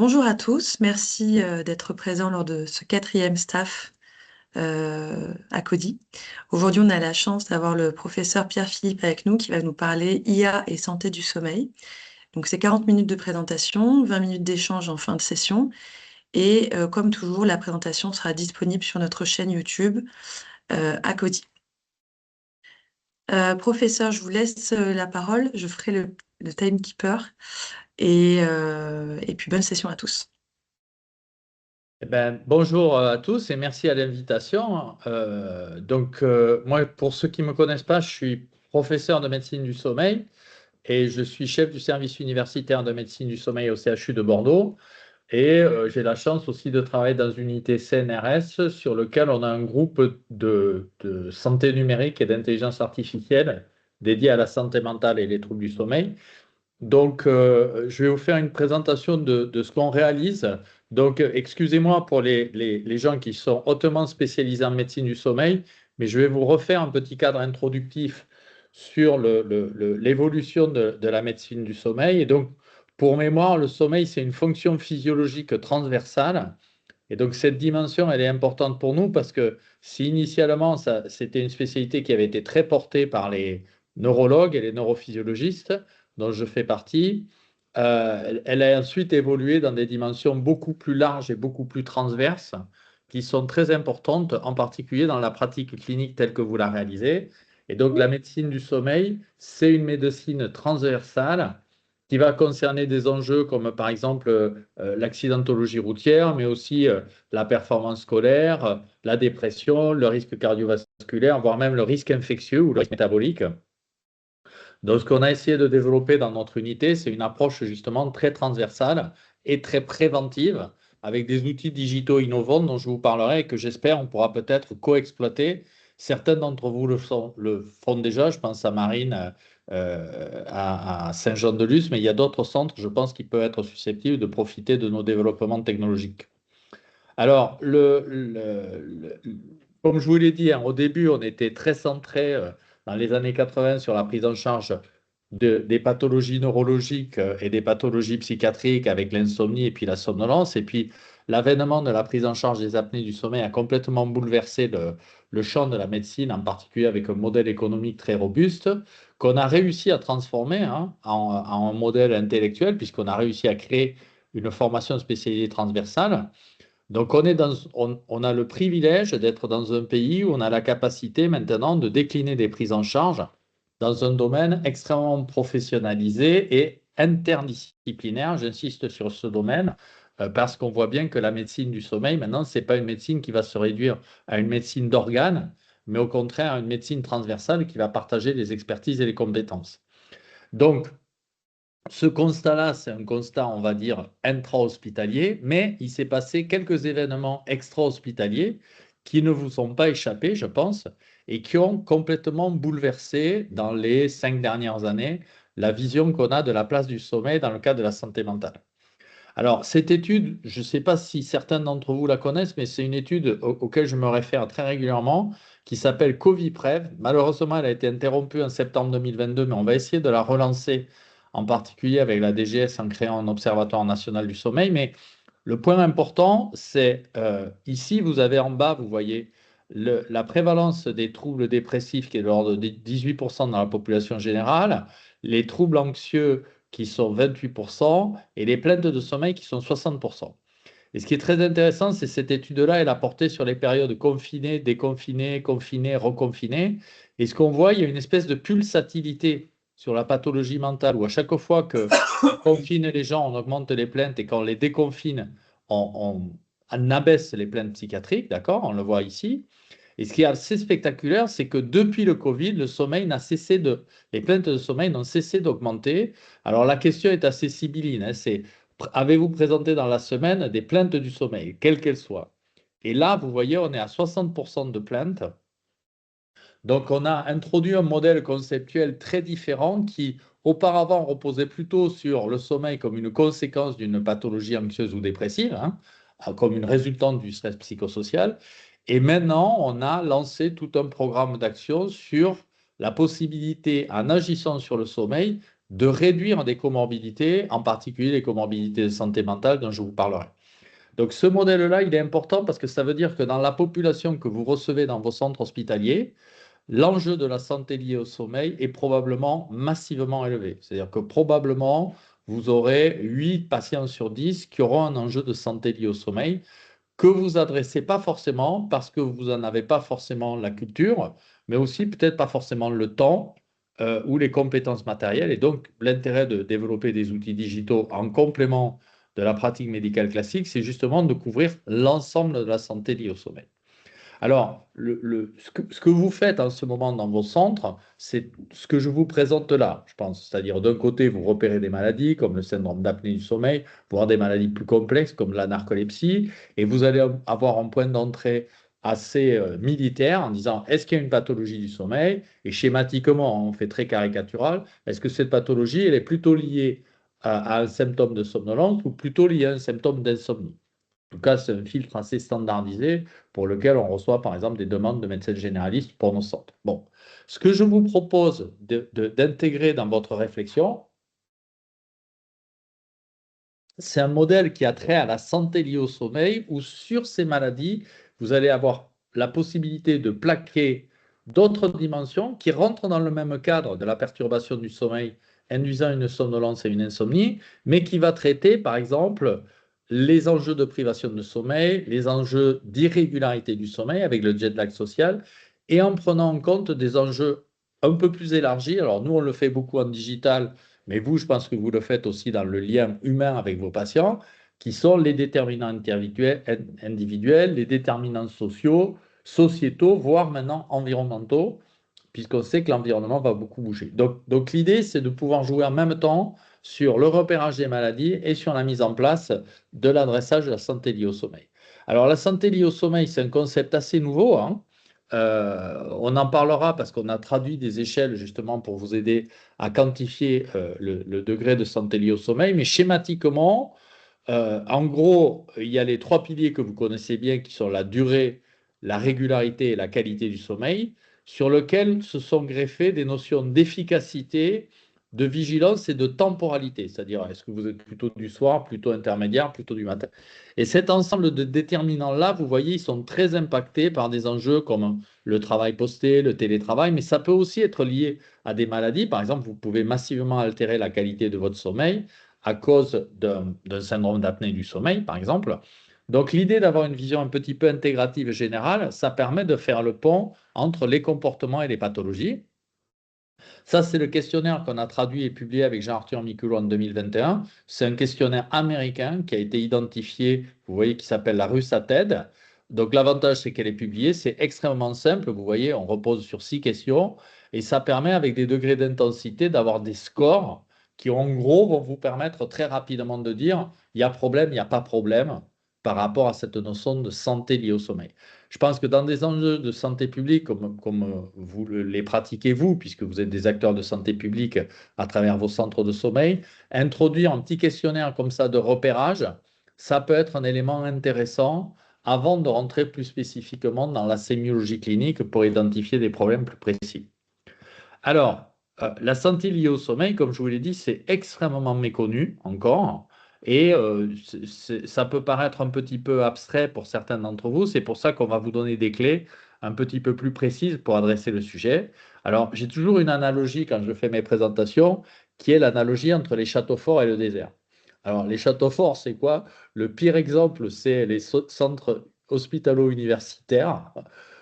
Bonjour à tous, merci d'être présents lors de ce quatrième staff à Cody. Aujourd'hui, on a la chance d'avoir le professeur Pierre-Philippe avec nous qui va nous parler IA et santé du sommeil. Donc, c'est 40 minutes de présentation, 20 minutes d'échange en fin de session. Et comme toujours, la présentation sera disponible sur notre chaîne YouTube à Cody. Professeur, je vous laisse la parole. Je ferai le timekeeper. Et puis, bonne session à tous. Bonjour à tous et merci à l'invitation. Moi, pour ceux qui ne me connaissent pas, je suis professeur de médecine du sommeil et je suis chef du service universitaire de médecine du sommeil au CHU de Bordeaux. J'ai la chance aussi de travailler dans une unité CNRS sur lequel on a un groupe de santé numérique et d'intelligence artificielle dédié à la santé mentale et les troubles du sommeil. Je vais vous faire une présentation de ce qu'on réalise. Excusez-moi pour les gens qui sont hautement spécialisés en médecine du sommeil, mais je vais vous refaire un petit cadre introductif sur l'évolution de la médecine du sommeil. Pour mémoire, le sommeil, c'est une fonction physiologique transversale. Et donc, cette dimension, elle est importante pour nous parce que si initialement, c'était une spécialité qui avait été très portée par les neurologues et les neurophysiologistes, dont je fais partie, elle a ensuite évolué dans des dimensions beaucoup plus larges et beaucoup plus transverses, qui sont très importantes, en particulier dans la pratique clinique telle que vous la réalisez. Et donc, la médecine du sommeil, c'est une médecine transversale qui va concerner des enjeux comme par exemple l'accidentologie routière, mais aussi la performance scolaire, la dépression, le risque cardiovasculaire, voire même le risque infectieux ou le risque métabolique. Donc, ce qu'on a essayé de développer dans notre unité, c'est une approche justement très transversale et très préventive, avec des outils digitaux innovants dont je vous parlerai et que j'espère on pourra peut-être co-exploiter. Certains d'entre vous le font déjà, je pense à Marine, à Saint-Jean-de-Luz, mais il y a d'autres centres, je pense, qui peuvent être susceptibles de profiter de nos développements technologiques. Alors, comme je vous l'ai dit, hein, au début, on était très centré dans les années 80 sur la prise en charge des pathologies neurologiques et des pathologies psychiatriques avec l'insomnie et puis la somnolence. Et puis, l'avènement de la prise en charge des apnées du sommeil a complètement bouleversé le champ de la médecine, en particulier avec un modèle économique très robuste qu'on a réussi à transformer en un modèle intellectuel, puisqu'on a réussi à créer une formation spécialisée transversale. Donc, on a le privilège d'être dans un pays où on a la capacité maintenant de décliner des prises en charge dans un domaine extrêmement professionnalisé et interdisciplinaire. J'insiste sur ce domaine parce qu'on voit bien que la médecine du sommeil, maintenant, ce n'est pas une médecine qui va se réduire à une médecine d'organes, mais au contraire à une médecine transversale qui va partager les expertises et les compétences. Donc, ce constat-là, c'est un constat, on va dire, intra-hospitalier, mais il s'est passé quelques événements extra-hospitaliers qui ne vous sont pas échappés, je pense, et qui ont complètement bouleversé dans les 5 dernières années la vision qu'on a de la place du sommeil dans le cadre de la santé mentale. Alors, cette étude, je ne sais pas si certains d'entre vous la connaissent, mais c'est une étude auquel je me réfère très régulièrement, qui s'appelle Coviprev. Malheureusement, elle a été interrompue en septembre 2022, mais on va essayer de la relancer, en particulier avec la DGS en créant un observatoire national du sommeil. Mais le point important, c'est ici, vous avez en bas, vous voyez la prévalence des troubles dépressifs qui est de l'ordre de 18% dans la population générale, les troubles anxieux qui sont 28% et les plaintes de sommeil qui sont 60%. Et ce qui est très intéressant, c'est cette étude-là, elle a porté sur les périodes confinées, déconfinées, confinées, reconfinées. Et ce qu'on voit, il y a une espèce de pulsatilité sur la pathologie mentale où à chaque fois qu'on confine les gens, on augmente les plaintes et quand on les déconfine, on abaisse les plaintes psychiatriques, d'accord? On le voit ici. Et ce qui est assez spectaculaire, c'est que depuis le Covid, les plaintes de sommeil n'ont cessé d'augmenter. Alors la question est assez sibylline, hein, c'est avez-vous présenté dans la semaine des plaintes du sommeil, quelles qu'elles soient? Et là, vous voyez, on est à 60% de plaintes. Donc on a introduit un modèle conceptuel très différent qui auparavant reposait plutôt sur le sommeil comme une conséquence d'une pathologie anxieuse ou dépressive, hein, comme une résultante du stress psychosocial. Et maintenant, on a lancé tout un programme d'action sur la possibilité, en agissant sur le sommeil, de réduire des comorbidités, en particulier les comorbidités de santé mentale dont je vous parlerai. Donc ce modèle-là, il est important parce que ça veut dire que dans la population que vous recevez dans vos centres hospitaliers, l'enjeu de la santé liée au sommeil est probablement massivement élevé. C'est-à-dire que probablement, vous aurez 8 patients sur 10 qui auront un enjeu de santé lié au sommeil que vous adressez pas forcément parce que vous n'en avez pas forcément la culture, mais aussi peut-être pas forcément le temps ou les compétences matérielles. Et donc, l'intérêt de développer des outils digitaux en complément de la pratique médicale classique, c'est justement de couvrir l'ensemble de la santé liée au sommeil. Alors, ce que vous faites en ce moment dans vos centres, c'est ce que je vous présente là, je pense. C'est-à-dire, d'un côté, vous repérez des maladies comme le syndrome d'apnée du sommeil, voire des maladies plus complexes comme la narcolepsie, et vous allez avoir un point d'entrée assez militaire en disant, est-ce qu'il y a une pathologie du sommeil? Et schématiquement, on fait très caricatural, est-ce que cette pathologie, elle est plutôt liée à un symptôme de somnolence ou plutôt liée à un symptôme d'insomnie? En tout cas, c'est un filtre assez standardisé pour lequel on reçoit par exemple des demandes de médecins généralistes pour nos centres. Bon, ce que je vous propose d'intégrer dans votre réflexion, c'est un modèle qui a trait à la santé liée au sommeil, où sur ces maladies, vous allez avoir la possibilité de plaquer d'autres dimensions qui rentrent dans le même cadre de la perturbation du sommeil induisant une somnolence et une insomnie, mais qui va traiter, par exemple, les enjeux de privation de sommeil, les enjeux d'irrégularité du sommeil avec le jet lag social, et en prenant en compte des enjeux un peu plus élargis. Alors nous, on le fait beaucoup en digital, mais vous, je pense que vous le faites aussi dans le lien humain avec vos patients, qui sont les déterminants individuels, les déterminants sociaux, sociétaux, voire maintenant environnementaux, puisqu'on sait que l'environnement va beaucoup bouger. Donc l'idée, c'est de pouvoir jouer en même temps sur le repérage des maladies et sur la mise en place de l'adressage de la santé liée au sommeil. Alors la santé liée au sommeil, c'est un concept assez nouveau, hein. On en parlera parce qu'on a traduit des échelles justement pour vous aider à quantifier le degré de santé liée au sommeil, mais schématiquement, en gros, il y a les trois piliers que vous connaissez bien qui sont la durée, la régularité et la qualité du sommeil, sur lesquels se sont greffées des notions d'efficacité, de vigilance et de temporalité, c'est-à-dire est-ce que vous êtes plutôt du soir, plutôt intermédiaire, plutôt du matin. Et cet ensemble de déterminants-là, vous voyez, ils sont très impactés par des enjeux comme le travail posté, le télétravail, mais ça peut aussi être lié à des maladies. Par exemple, vous pouvez massivement altérer la qualité de votre sommeil à cause d'un syndrome d'apnée du sommeil, par exemple. Donc l'idée d'avoir une vision un petit peu intégrative et générale, ça permet de faire le pont entre les comportements et les pathologies. Ça, c'est le questionnaire qu'on a traduit et publié avec Jean-Arthur Miculot en 2021. C'est un questionnaire américain qui a été identifié, vous voyez, qui s'appelle la RUSATED. Donc l'avantage, c'est qu'elle est publiée, c'est extrêmement simple. Vous voyez, on repose sur 6 questions et ça permet, avec des degrés d'intensité, d'avoir des scores qui, en gros, vont vous permettre très rapidement de dire il y a problème, il n'y a pas problème par rapport à cette notion de santé liée au sommeil. Je pense que dans des enjeux de santé publique, comme vous les pratiquez vous, puisque vous êtes des acteurs de santé publique à travers vos centres de sommeil, introduire un petit questionnaire comme ça de repérage, ça peut être un élément intéressant avant de rentrer plus spécifiquement dans la sémiologie clinique pour identifier des problèmes plus précis. Alors, la santé liée au sommeil, comme je vous l'ai dit, c'est extrêmement méconnu encore. Et ça peut paraître un petit peu abstrait pour certains d'entre vous. C'est pour ça qu'on va vous donner des clés un petit peu plus précises pour adresser le sujet. Alors, j'ai toujours une analogie quand je fais mes présentations, qui est l'analogie entre les châteaux forts et le désert. Alors, les châteaux forts, c'est quoi? Le pire exemple, c'est les centres hospitalo-universitaires,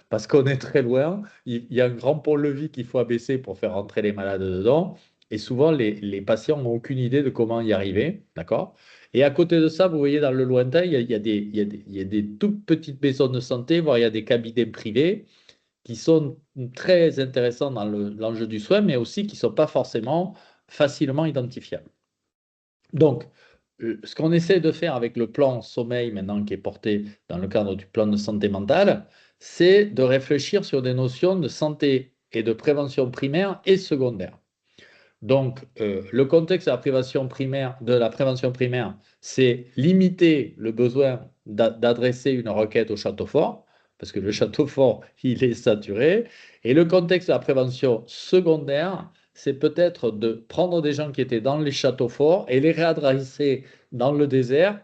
parce qu'on est très loin. Il y a un grand pont-levis qu'il faut abaisser pour faire rentrer les malades dedans. Et souvent, les patients n'ont aucune idée de comment y arriver. D'accord? Et à côté de ça, vous voyez dans le lointain, il y a des toutes petites maisons de santé, voire il y a des cabinets privés qui sont très intéressants dans l'enjeu du soin, mais aussi qui ne sont pas forcément facilement identifiables. Donc, ce qu'on essaie de faire avec le plan sommeil maintenant qui est porté dans le cadre du plan de santé mentale, c'est de réfléchir sur des notions de santé et de prévention primaire et secondaire. Donc, le contexte de la prévention primaire, c'est limiter le besoin d'adresser une requête au château fort, parce que le château fort, il est saturé. Et le contexte de la prévention secondaire, c'est peut-être de prendre des gens qui étaient dans les châteaux forts et les réadresser dans le désert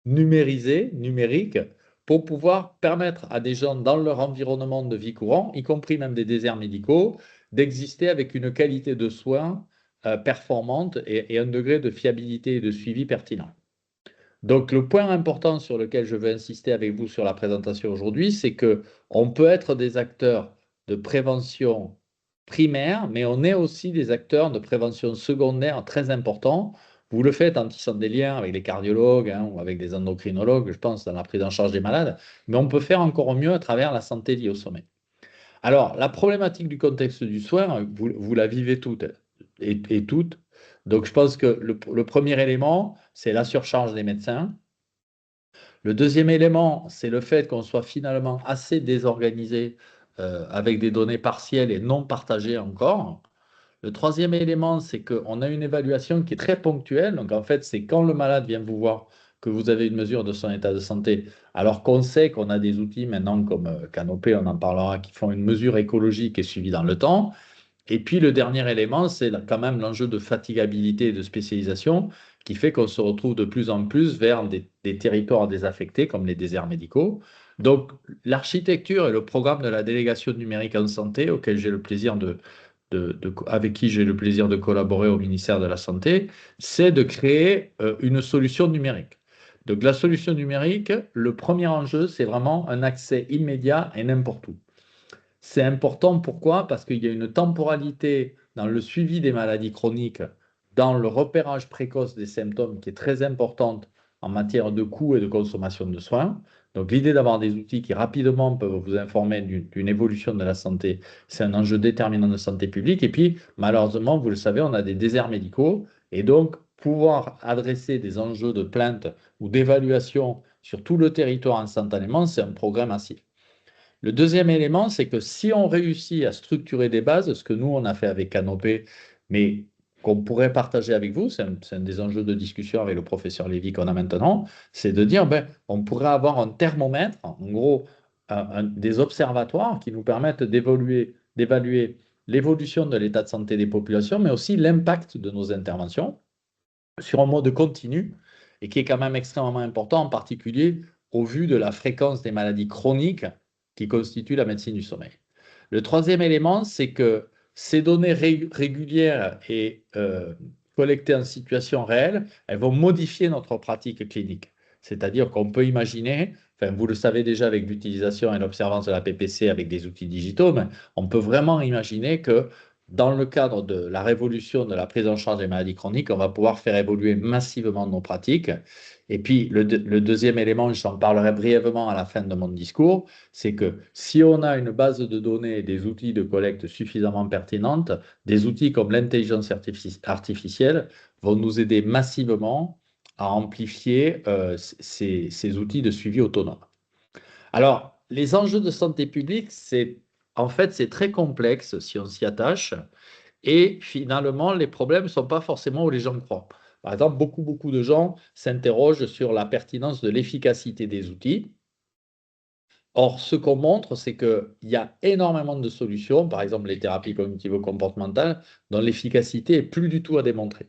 numérisé, numérique, pour pouvoir permettre à des gens dans leur environnement de vie courant, y compris même des déserts médicaux, d'exister avec une qualité de soins performante et un degré de fiabilité et de suivi pertinent. Donc, le point important sur lequel je veux insister avec vous sur la présentation aujourd'hui, c'est que on peut être des acteurs de prévention primaire, mais on est aussi des acteurs de prévention secondaire très importants. Vous le faites en tissant des liens avec les cardiologues, hein, ou avec des endocrinologues, je pense, dans la prise en charge des malades, mais on peut faire encore mieux à travers la santé liée au sommeil. Alors, la problématique du contexte du soin, vous la vivez toutes et toutes. Donc, je pense que le premier élément, c'est la surcharge des médecins. Le deuxième élément, c'est le fait qu'on soit finalement assez désorganisé avec des données partielles et non partagées encore. Le troisième élément, c'est qu'on a une évaluation qui est très ponctuelle. Donc, en fait, c'est quand le malade vient vous voir que vous avez une mesure de son état de santé, alors qu'on sait qu'on a des outils maintenant comme Canopé, on en parlera, qui font une mesure écologique et suivie dans le temps. Et puis le dernier élément, c'est quand même l'enjeu de fatigabilité et de spécialisation qui fait qu'on se retrouve de plus en plus vers des territoires désaffectés comme les déserts médicaux. Donc l'architecture et le programme de la délégation numérique en santé, auquel j'ai le plaisir avec qui j'ai le plaisir de collaborer au ministère de la Santé, c'est de créer une solution numérique. Donc la solution numérique, le premier enjeu, c'est vraiment un accès immédiat et n'importe où. C'est important, pourquoi? Parce qu'il y a une temporalité dans le suivi des maladies chroniques, dans le repérage précoce des symptômes qui est très importante en matière de coût et de consommation de soins. Donc l'idée d'avoir des outils qui rapidement peuvent vous informer d'une évolution de la santé, c'est un enjeu déterminant de santé publique. Et puis, malheureusement, vous le savez, on a des déserts médicaux. Et donc, pouvoir adresser des enjeux de plainte ou d'évaluation sur tout le territoire instantanément, c'est un programme massif. Le deuxième élément, c'est que si on réussit à structurer des bases, ce que nous, on a fait avec Canopé, mais qu'on pourrait partager avec vous, c'est un des enjeux de discussion avec le professeur Lévy qu'on a maintenant, c'est de dire, ben, on pourrait avoir un thermomètre, en gros, des observatoires qui nous permettent d'évaluer l'évolution de l'état de santé des populations, mais aussi l'impact de nos interventions sur un mode continu et qui est quand même extrêmement important, en particulier au vu de la fréquence des maladies chroniques qui constituent la médecine du sommeil. Le troisième élément, c'est que ces données régulières et collectées en situation réelle, elles vont modifier notre pratique clinique. C'est-à-dire qu'on peut imaginer, enfin vous le savez déjà avec l'utilisation et l'observance de la PPC avec des outils digitaux, mais on peut vraiment imaginer que dans le cadre de la révolution de la prise en charge des maladies chroniques, on va pouvoir faire évoluer massivement nos pratiques. Et puis, le deuxième élément, j'en parlerai brièvement à la fin de mon discours, c'est que si on a une base de données et des outils de collecte suffisamment pertinentes, des outils comme l'intelligence artificielle vont nous aider massivement à amplifier ces outils de suivi autonome. Alors, les enjeux de santé publique, en fait, c'est très complexe si on s'y attache. Et finalement, les problèmes ne sont pas forcément où les gens croient. Par exemple, beaucoup de gens s'interrogent sur la pertinence de l'efficacité des outils. Or, ce qu'on montre, c'est qu'il y a énormément de solutions, par exemple les thérapies cognitivo-comportementales, dont l'efficacité est plus du tout à démontrer.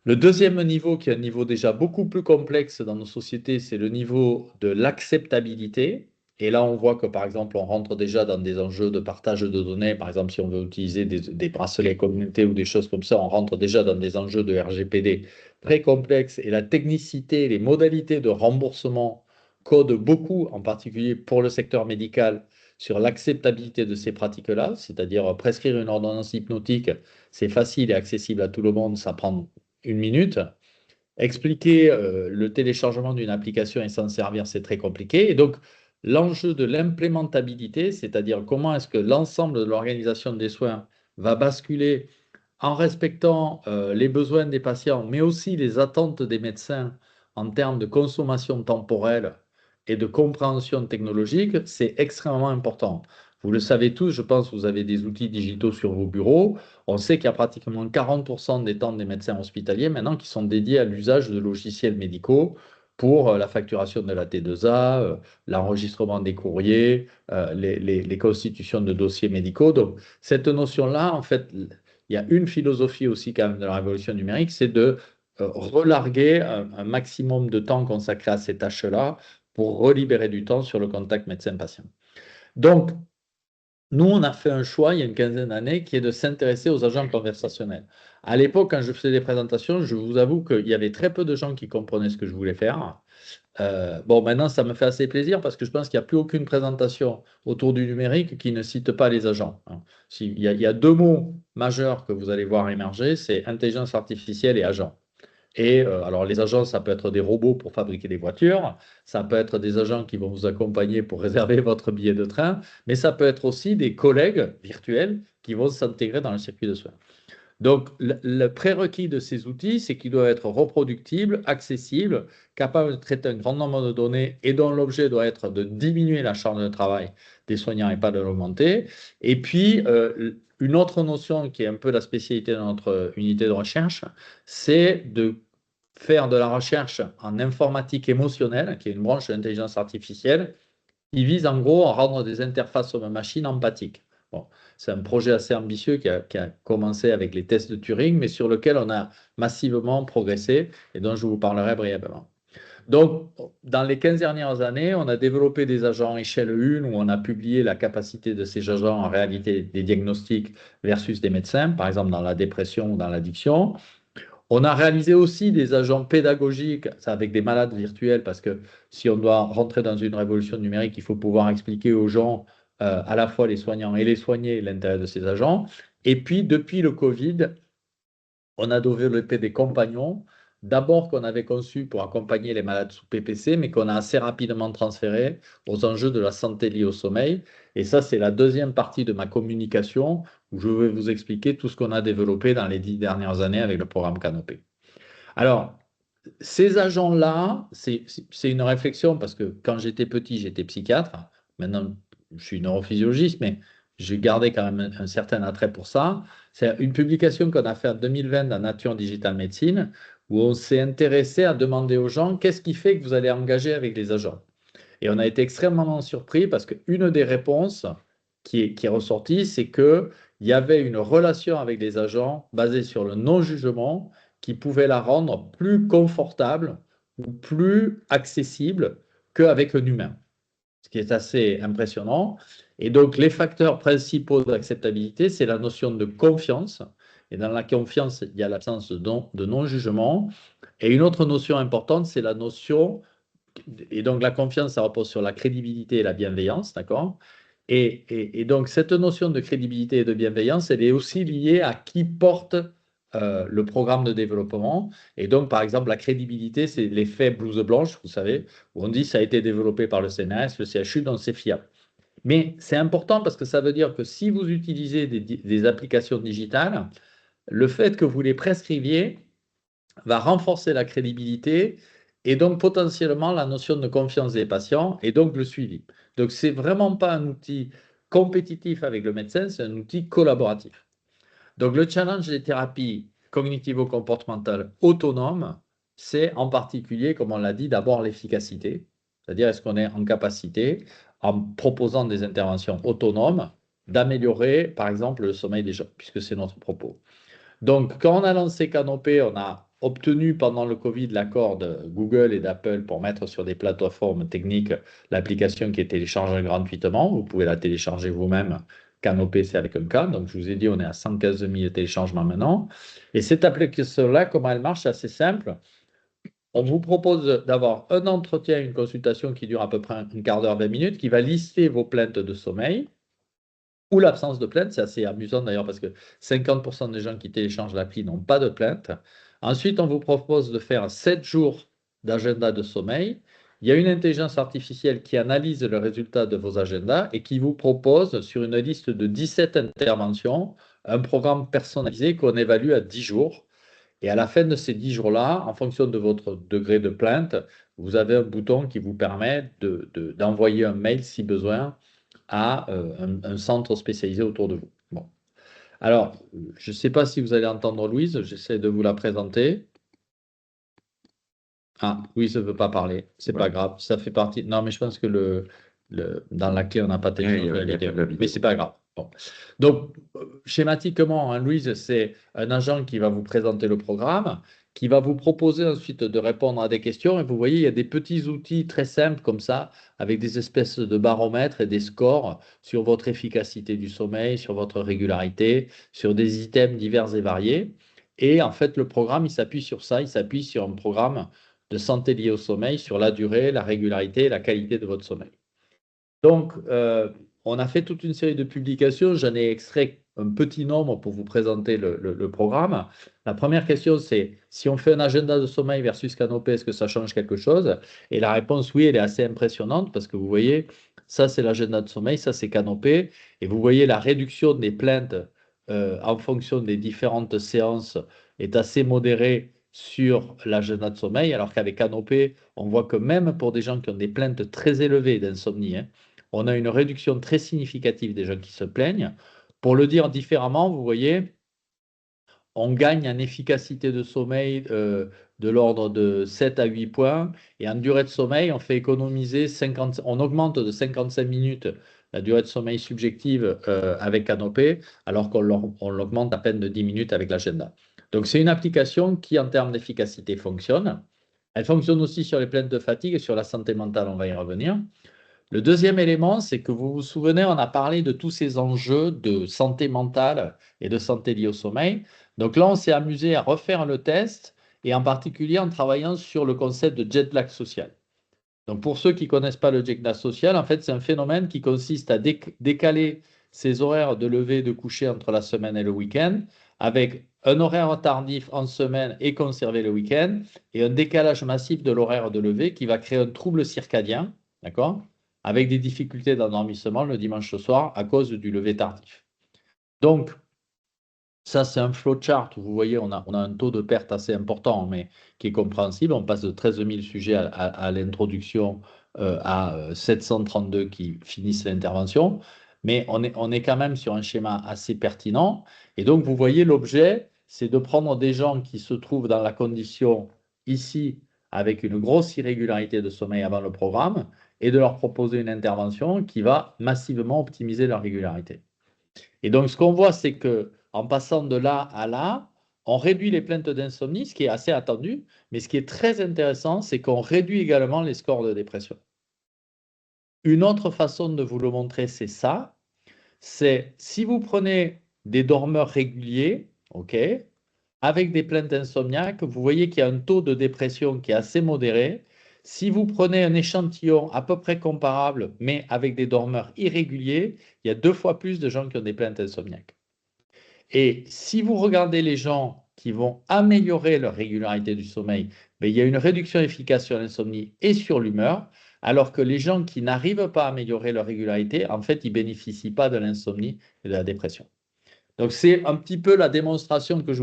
Le deuxième niveau, qui est un niveau déjà beaucoup plus complexe dans nos sociétés, c'est le niveau de l'acceptabilité. Et là, on voit que, par exemple, on rentre déjà dans des enjeux de partage de données. Par exemple, si on veut utiliser des bracelets communautés ou des choses comme ça, on rentre déjà dans des enjeux de RGPD très complexes. Et la technicité, les modalités de remboursement codent beaucoup, en particulier pour le secteur médical, sur l'acceptabilité de ces pratiques-là. C'est-à-dire prescrire une ordonnance hypnotique, c'est facile et accessible à tout le monde, ça prend une minute. Expliquer le téléchargement d'une application et s'en servir, c'est très compliqué. Et donc, l'enjeu de l'implémentabilité, c'est-à-dire comment est-ce que l'ensemble de l'organisation des soins va basculer en respectant les besoins des patients, mais aussi les attentes des médecins en termes de consommation temporelle et de compréhension technologique, c'est extrêmement important. Vous le savez tous, je pense que vous avez des outils digitaux sur vos bureaux. On sait qu'il y a pratiquement 40% des temps des médecins hospitaliers maintenant qui sont dédiés à l'usage de logiciels médicaux pour la facturation de la T2A, l'enregistrement des courriers, les constitutions de dossiers médicaux. Donc, cette notion-là, en fait, il y a une philosophie aussi quand même de la révolution numérique, c'est de relarguer un maximum de temps consacré à ces tâches-là pour relibérer du temps sur le contact médecin-patient. Donc, nous, on a fait un choix il y a une quinzaine d'années qui est de s'intéresser aux agents conversationnels. À l'époque, quand je faisais des présentations, je vous avoue qu'il y avait très peu de gens qui comprenaient ce que je voulais faire. Bon, maintenant, ça me fait assez plaisir parce que je pense qu'il n'y a plus aucune présentation autour du numérique qui ne cite pas les agents, hein. Il y a deux mots majeurs que vous allez voir émerger, c'est intelligence artificielle et agent. Et alors, les agents, ça peut être des robots pour fabriquer des voitures, ça peut être des agents qui vont vous accompagner pour réserver votre billet de train, mais ça peut être aussi des collègues virtuels qui vont s'intégrer dans le circuit de soins. Donc, le prérequis de ces outils, c'est qu'ils doivent être reproductibles, accessibles, capables de traiter un grand nombre de données et dont l'objet doit être de diminuer la charge de travail des soignants et pas de l'augmenter. Et puis, une autre notion qui est un peu la spécialité de notre unité de recherche, c'est de faire de la recherche en informatique émotionnelle, qui est une branche de l'intelligence artificielle, qui vise en gros à rendre des interfaces homme-machine empathiques. Bon, c'est un projet assez ambitieux qui a commencé avec les tests de Turing, mais sur lequel on a massivement progressé et dont je vous parlerai brièvement. Donc, dans les 15 dernières années, on a développé des agents échelle 1 où on a publié la capacité de ces agents en réalité des diagnostics versus des médecins, par exemple dans la dépression ou dans l'addiction. On a réalisé aussi des agents pédagogiques avec des malades virtuels parce que si on doit rentrer dans une révolution numérique, il faut pouvoir expliquer aux gens, à la fois les soignants et les soignés, l'intérêt de ces agents. Et puis, depuis le Covid, on a développé des compagnons, d'abord qu'on avait conçus pour accompagner les malades sous PPC, mais qu'on a assez rapidement transféré aux enjeux de la santé liée au sommeil. Et ça, c'est la deuxième partie de ma communication où je vais vous expliquer tout ce qu'on a développé dans les 10 dernières années avec le programme Canopé. Alors, ces agents-là, c'est une réflexion parce que quand j'étais petit, j'étais psychiatre. Maintenant, je suis neurophysiologiste, mais j'ai gardé quand même un certain attrait pour ça. C'est une publication qu'on a faite en 2020 dans Nature Digital Medicine, où on s'est intéressé à demander aux gens qu'est-ce qui fait que vous allez engager avec les agents. Et on a été extrêmement surpris parce qu'une des réponses qui est ressortie, c'est qu'il y avait une relation avec les agents basée sur le non-jugement qui pouvait la rendre plus confortable ou plus accessible qu'avec un humain, ce qui est assez impressionnant. Et donc, les facteurs principaux d'acceptabilité, c'est la notion de confiance. Et dans la confiance, il y a l'absence de non-jugement. Et une autre notion importante, c'est la notion et donc, la confiance, ça repose sur la crédibilité et la bienveillance, d'accord? Et donc, cette notion de crédibilité et de bienveillance, elle est aussi liée à qui porte le programme de développement. Et donc, par exemple, la crédibilité, c'est l'effet blouse blanche, vous savez, où on dit ça a été développé par le CNRS, le CHU, donc c'est fiable. Mais c'est important parce que ça veut dire que si vous utilisez des applications digitales, le fait que vous les prescriviez va renforcer la crédibilité et donc potentiellement la notion de confiance des patients et donc le suivi. Donc, ce n'est vraiment pas un outil compétitif avec le médecin, c'est un outil collaboratif. Donc, le challenge des thérapies cognitivo-comportementales autonomes, c'est en particulier, comme on l'a dit, d'abord l'efficacité, c'est-à-dire est-ce qu'on est en capacité, en proposant des interventions autonomes, d'améliorer, par exemple, le sommeil des gens, puisque c'est notre propos. Donc, quand on a lancé Canopé, on a obtenu pendant le Covid l'accord de Google et d'Apple pour mettre sur des plateformes techniques l'application qui est téléchargée gratuitement. Vous pouvez la télécharger vous-même. Canopé, c'est avec un K. Donc, je vous ai dit, on est à 115 000 téléchargements maintenant. Et cette application-là, comment elle marche? C'est assez simple. On vous propose d'avoir un entretien, une consultation qui dure à peu près un quart d'heure, 20 minutes, qui va lister vos plaintes de sommeil ou l'absence de plainte. C'est assez amusant d'ailleurs parce que 50% des gens qui téléchargent l'appli n'ont pas de plainte. Ensuite, on vous propose de faire 7 jours d'agenda de sommeil. Il y a une intelligence artificielle qui analyse le résultat de vos agendas et qui vous propose sur une liste de 17 interventions un programme personnalisé qu'on évalue à 10 jours. Et à la fin de ces 10 jours-là, en fonction de votre degré de plainte, vous avez un bouton qui vous permet d'envoyer un mail si besoin à un centre spécialisé autour de vous. Bon. Alors, je ne sais pas si vous allez entendre Louise, j'essaie de vous la présenter. Ah, oui, ça ne veut pas parler. C'est pas Voilà. grave. Ça fait partie. Non, mais je pense que dans la clé, on n'a pas Il tenu n'y la a, pas vidéo. de la Mais vidéo. c'est pas grave. Bon. Donc, schématiquement, hein, Louise, c'est un agent qui va vous présenter le programme, qui va vous proposer ensuite de répondre à des questions. Et vous voyez, il y a des petits outils très simples comme ça, avec des espèces de baromètres et des scores sur votre efficacité du sommeil, sur votre régularité, sur des items divers et variés. Et en fait, le programme, il s'appuie sur ça. Il s'appuie sur un programme de santé liée au sommeil sur la durée, la régularité et la qualité de votre sommeil. Donc, on a fait toute une série de publications. J'en ai extrait un petit nombre pour vous présenter le programme. La première question, c'est si on fait un agenda de sommeil versus Canopé, est-ce que ça change quelque chose? Et la réponse, oui, elle est assez impressionnante parce que vous voyez, ça, c'est l'agenda de sommeil, ça, c'est Canopé. Et vous voyez, la réduction des plaintes en fonction des différentes séances est assez modérée sur l'agenda de sommeil, alors qu'avec Canopé, on voit que même pour des gens qui ont des plaintes très élevées d'insomnie, hein, on a une réduction très significative des gens qui se plaignent. Pour le dire différemment, vous voyez, on gagne en efficacité de sommeil de l'ordre de 7 à 8 points et en durée de sommeil, on fait économiser 50, on augmente de 55 minutes la durée de sommeil subjective avec Canopé, alors qu'on l'augmente à peine de 10 minutes avec l'agenda. Donc c'est une application qui, en termes d'efficacité, fonctionne. Elle fonctionne aussi sur les plaintes de fatigue et sur la santé mentale, on va y revenir. Le deuxième élément, c'est que vous vous souvenez, on a parlé de tous ces enjeux de santé mentale et de santé liée au sommeil. Donc là, on s'est amusé à refaire le test et en particulier en travaillant sur le concept de jet lag social. Donc pour ceux qui ne connaissent pas le jet lag social, en fait, c'est un phénomène qui consiste à décaler ses horaires de lever et de coucher entre la semaine et le week-end avec un horaire tardif en semaine et conserver le week-end et un décalage massif de l'horaire de lever qui va créer un trouble circadien, d'accord? Avec des difficultés d'endormissement le dimanche soir à cause du lever tardif. Donc, ça, c'est un flowchart où vous voyez, on a un taux de perte assez important, mais qui est compréhensible. On passe de 13 000 sujets à l'introduction à 732 qui finissent l'intervention. Mais on est quand même sur un schéma assez pertinent. Et donc, vous voyez, l'objet, c'est de prendre des gens qui se trouvent dans la condition ici, avec une grosse irrégularité de sommeil avant le programme, et de leur proposer une intervention qui va massivement optimiser leur régularité. Et donc, ce qu'on voit, c'est que en passant de là à là, on réduit les plaintes d'insomnie, ce qui est assez attendu, mais ce qui est très intéressant, c'est qu'on réduit également les scores de dépression. Une autre façon de vous le montrer, c'est ça. C'est si vous prenez des dormeurs réguliers, ok, avec des plaintes insomniaques, vous voyez qu'il y a un taux de dépression qui est assez modéré. Si vous prenez un échantillon à peu près comparable, mais avec des dormeurs irréguliers, il y a 2 fois plus de gens qui ont des plaintes insomniaques. Et si vous regardez les gens qui vont améliorer leur régularité du sommeil, ben, il y a une réduction efficace sur l'insomnie et sur l'humeur, alors que les gens qui n'arrivent pas à améliorer leur régularité, en fait, ils ne bénéficient pas de l'insomnie et de la dépression. Donc, c'est un petit peu la démonstration que je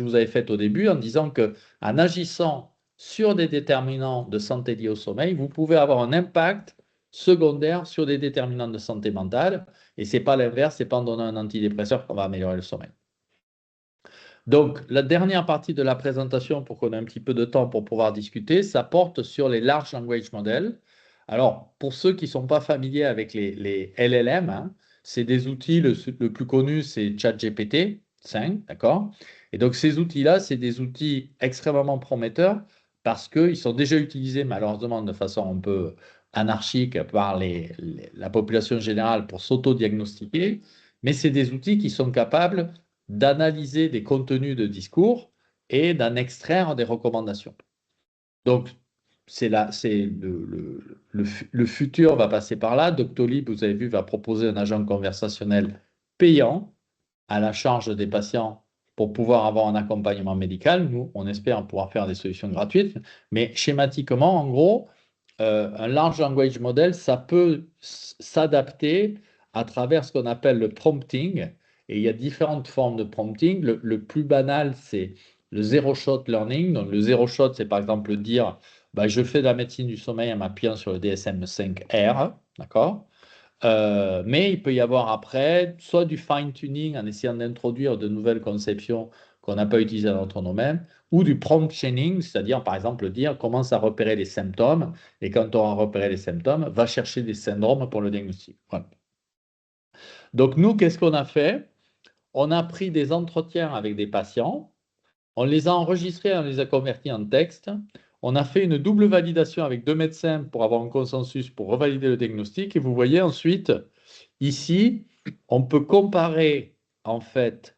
vous avais faite au début en disant qu'en agissant sur des déterminants de santé liés au sommeil, vous pouvez avoir un impact secondaire sur des déterminants de santé mentale. Et ce n'est pas l'inverse, ce n'est pas en donnant un antidépresseur qu'on va améliorer le sommeil. Donc, la dernière partie de la présentation, pour qu'on ait un petit peu de temps pour pouvoir discuter, ça porte sur les Large Language Models. Alors, pour ceux qui ne sont pas familiers avec les LLM, hein, c'est des outils, le plus connu, c'est ChatGPT 5, d'accord? Et donc, ces outils-là, c'est des outils extrêmement prometteurs parce qu'ils sont déjà utilisés, malheureusement, de façon un peu anarchique par la population générale pour s'auto-diagnostiquer, mais c'est des outils qui sont capables d'analyser des contenus de discours et d'en extraire des recommandations. Donc, le futur va passer par là. Doctolib, vous avez vu, va proposer un agent conversationnel payant à la charge des patients pour pouvoir avoir un accompagnement médical. Nous, on espère pouvoir faire des solutions gratuites. Mais schématiquement, en gros, un large language model, ça peut s'adapter à travers ce qu'on appelle le prompting. Et il y a différentes formes de prompting. Le plus banal, c'est le zero shot learning. Donc, le zero shot, c'est par exemple dire bah, je fais de la médecine du sommeil en m'appuyant sur le DSM-5R, d'accord? Mais il peut y avoir après soit du fine-tuning en essayant d'introduire de nouvelles conceptions qu'on n'a pas utilisées dans notre domaine, ou du prompt chaining, c'est-à-dire par exemple dire commence à repérer les symptômes et quand on a repéré les symptômes, va chercher des syndromes pour le diagnostic. Voilà. Donc nous, qu'est-ce qu'on a fait? On a pris des entretiens avec des patients, on les a enregistrés, on les a convertis en texte, on a fait une double validation avec deux médecins pour avoir un consensus pour revalider le diagnostic et vous voyez ensuite ici, on peut comparer en fait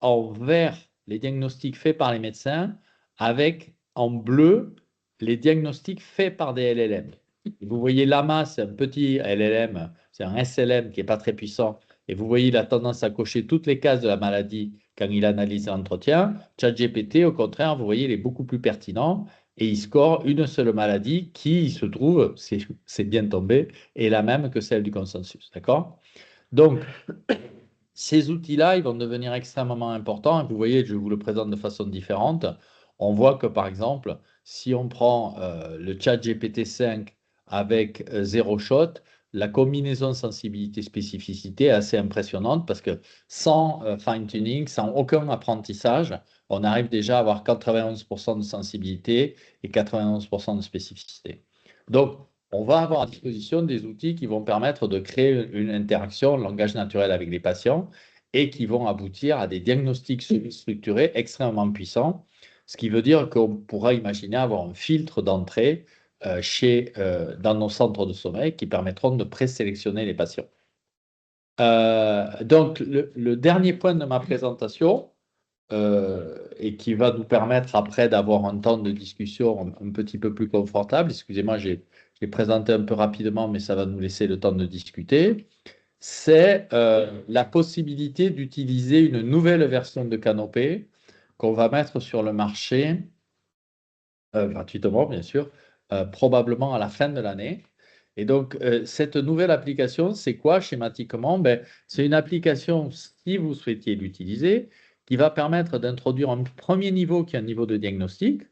en vert les diagnostics faits par les médecins avec en bleu les diagnostics faits par des LLM. Vous voyez Lama, c'est un petit LLM, c'est un SLM qui n'est pas très puissant, et vous voyez il a tendance à cocher toutes les cases de la maladie quand il analyse l'entretien. ChatGPT, au contraire, vous voyez, il est beaucoup plus pertinent et il score une seule maladie qui, il se trouve, c'est bien tombé, est la même que celle du consensus. D'accord? Donc, ces outils-là, ils vont devenir extrêmement importants. Et vous voyez, je vous le présente de façon différente. On voit que, par exemple, si on prend le chat GPT-5 avec zéro shot, la combinaison sensibilité-spécificité est assez impressionnante parce que sans fine-tuning, sans aucun apprentissage, on arrive déjà à avoir 91% de sensibilité et 91% de spécificité. Donc, on va avoir à disposition des outils qui vont permettre de créer une interaction en langage naturel avec les patients et qui vont aboutir à des diagnostics structurés extrêmement puissants, ce qui veut dire qu'on pourra imaginer avoir un filtre d'entrée dans nos centres de sommeil qui permettront de présélectionner les patients. Donc, le dernier point de ma présentation, et qui va nous permettre après d'avoir un temps de discussion un petit peu plus confortable. Excusez-moi, j'ai présenté un peu rapidement, mais ça va nous laisser le temps de discuter. C'est la possibilité d'utiliser une nouvelle version de Canopé qu'on va mettre sur le marché gratuitement, bien sûr, probablement à la fin de l'année. Et donc, cette nouvelle application, c'est quoi schématiquement? Ben, c'est une application, si vous souhaitiez l'utiliser, qui va permettre d'introduire un premier niveau qui est un niveau de diagnostic,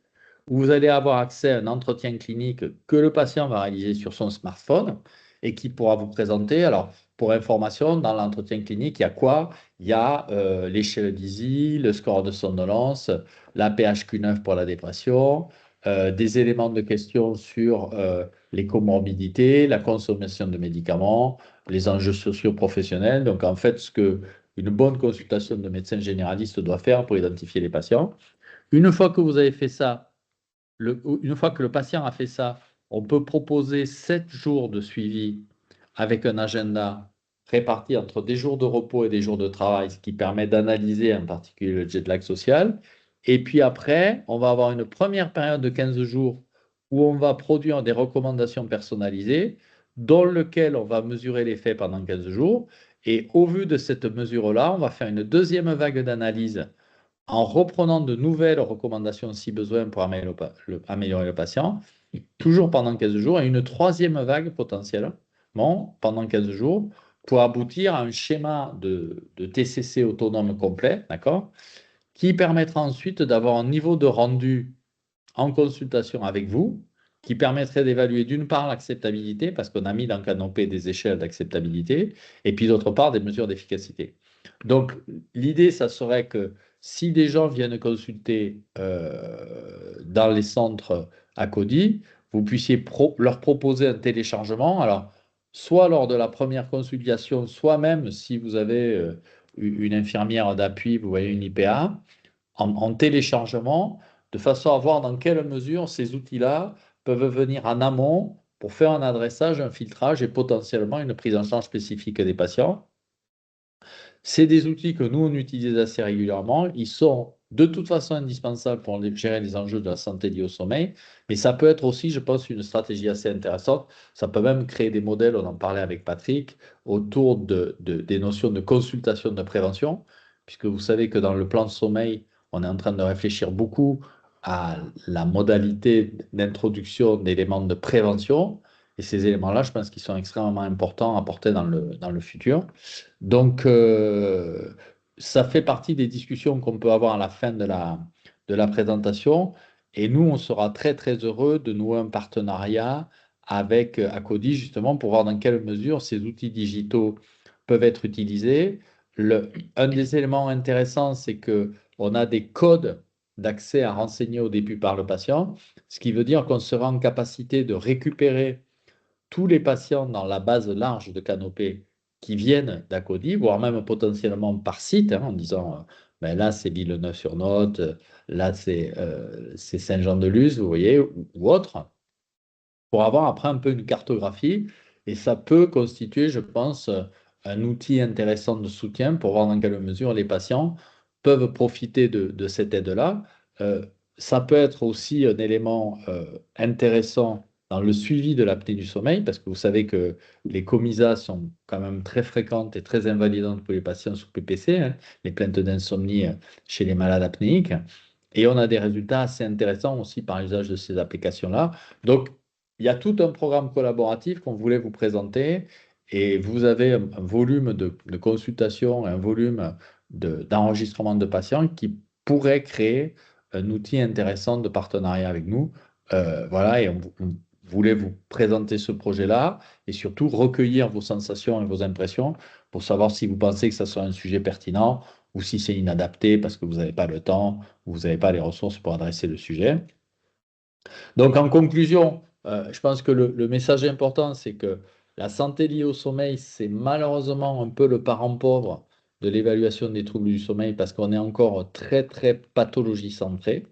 où vous allez avoir accès à un entretien clinique que le patient va réaliser sur son smartphone et qui pourra vous présenter. Alors, pour information, dans l'entretien clinique, il y a quoi? Il y a l'échelle d'EASI, le score de somnolence, la PHQ-9 pour la dépression, des éléments de question sur les comorbidités, la consommation de médicaments, les enjeux socio-professionnels. Donc, en fait, ce que une bonne consultation de médecin généraliste doit faire pour identifier les patients. Une fois que vous avez fait ça, une fois que le patient a fait ça, on peut proposer 7 jours de suivi avec un agenda réparti entre des jours de repos et des jours de travail, ce qui permet d'analyser en particulier le jet lag social. Et puis après, on va avoir une première période de 15 jours où on va produire des recommandations personnalisées dans lequel on va mesurer l'effet pendant 15 jours. Et au vu de cette mesure-là, on va faire une deuxième vague d'analyse en reprenant de nouvelles recommandations si besoin pour améliorer le patient, toujours pendant 15 jours, et une troisième vague potentiellement pendant 15 jours pour aboutir à un schéma de TCC autonome complet, d'accord, qui permettra ensuite d'avoir un niveau de rendu en consultation avec vous, qui permettrait d'évaluer d'une part l'acceptabilité, parce qu'on a mis dans Canopé des échelles d'acceptabilité, et puis d'autre part des mesures d'efficacité. Donc l'idée, ça serait que si des gens viennent consulter dans les centres à Cody, vous puissiez leur proposer un téléchargement. Alors, soit lors de la première consultation, soit même si vous avez une infirmière d'appui, vous voyez une IPA, en téléchargement, de façon à voir dans quelle mesure ces outils-là peuvent venir en amont pour faire un adressage, un filtrage et potentiellement une prise en charge spécifique des patients. C'est des outils que nous, on utilise assez régulièrement. Ils sont de toute façon indispensables pour gérer les enjeux de la santé liés au sommeil, mais ça peut être aussi, je pense, une stratégie assez intéressante. Ça peut même créer des modèles, on en parlait avec Patrick, autour des notions de consultation de prévention, puisque vous savez que dans le plan de sommeil, on est en train de réfléchir beaucoup à la modalité d'introduction d'éléments de prévention. Et ces éléments-là, je pense qu'ils sont extrêmement importants à porter dans le futur. Donc, ça fait partie des discussions qu'on peut avoir à la fin de la présentation. Et nous, on sera très, très heureux de nouer un partenariat avec Acodi, justement, pour voir dans quelle mesure ces outils digitaux peuvent être utilisés. Un des éléments intéressants, c'est qu'on a des codes d'accès à renseigner au début par le patient, ce qui veut dire qu'on sera en capacité de récupérer tous les patients dans la base large de Canopé qui viennent d'Acodi, voire même potentiellement par site, hein, en disant ben là c'est Villeneuve-sur-Lot, là c'est Saint-Jean-de-Luz, vous voyez, ou autre, pour avoir après un peu une cartographie. Et ça peut constituer, je pense, un outil intéressant de soutien pour voir dans quelle mesure les patients peuvent profiter de cette aide-là. Euh, Ça peut être aussi un élément intéressant dans le suivi de l'apnée du sommeil, parce que vous savez que les comisas sont quand même très fréquentes et très invalidantes pour les patients sous PPC, hein, les plaintes d'insomnie chez les malades apnéiques. Et on a des résultats assez intéressants aussi par l'usage de ces applications-là. Donc, il y a tout un programme collaboratif qu'on voulait vous présenter et vous avez un volume de consultations, un volume d'enregistrement de patients qui pourrait créer un outil intéressant de partenariat avec nous. Voilà, et on voulait vous présenter ce projet-là et surtout recueillir vos sensations et vos impressions pour savoir si vous pensez que ça soit un sujet pertinent ou si c'est inadapté parce que vous n'avez pas le temps ou vous n'avez pas les ressources pour adresser le sujet. Donc, en conclusion, je pense que le message important, c'est que la santé liée au sommeil, c'est malheureusement un peu le parent pauvre de l'évaluation des troubles du sommeil parce qu'on est encore très, très pathologie centré.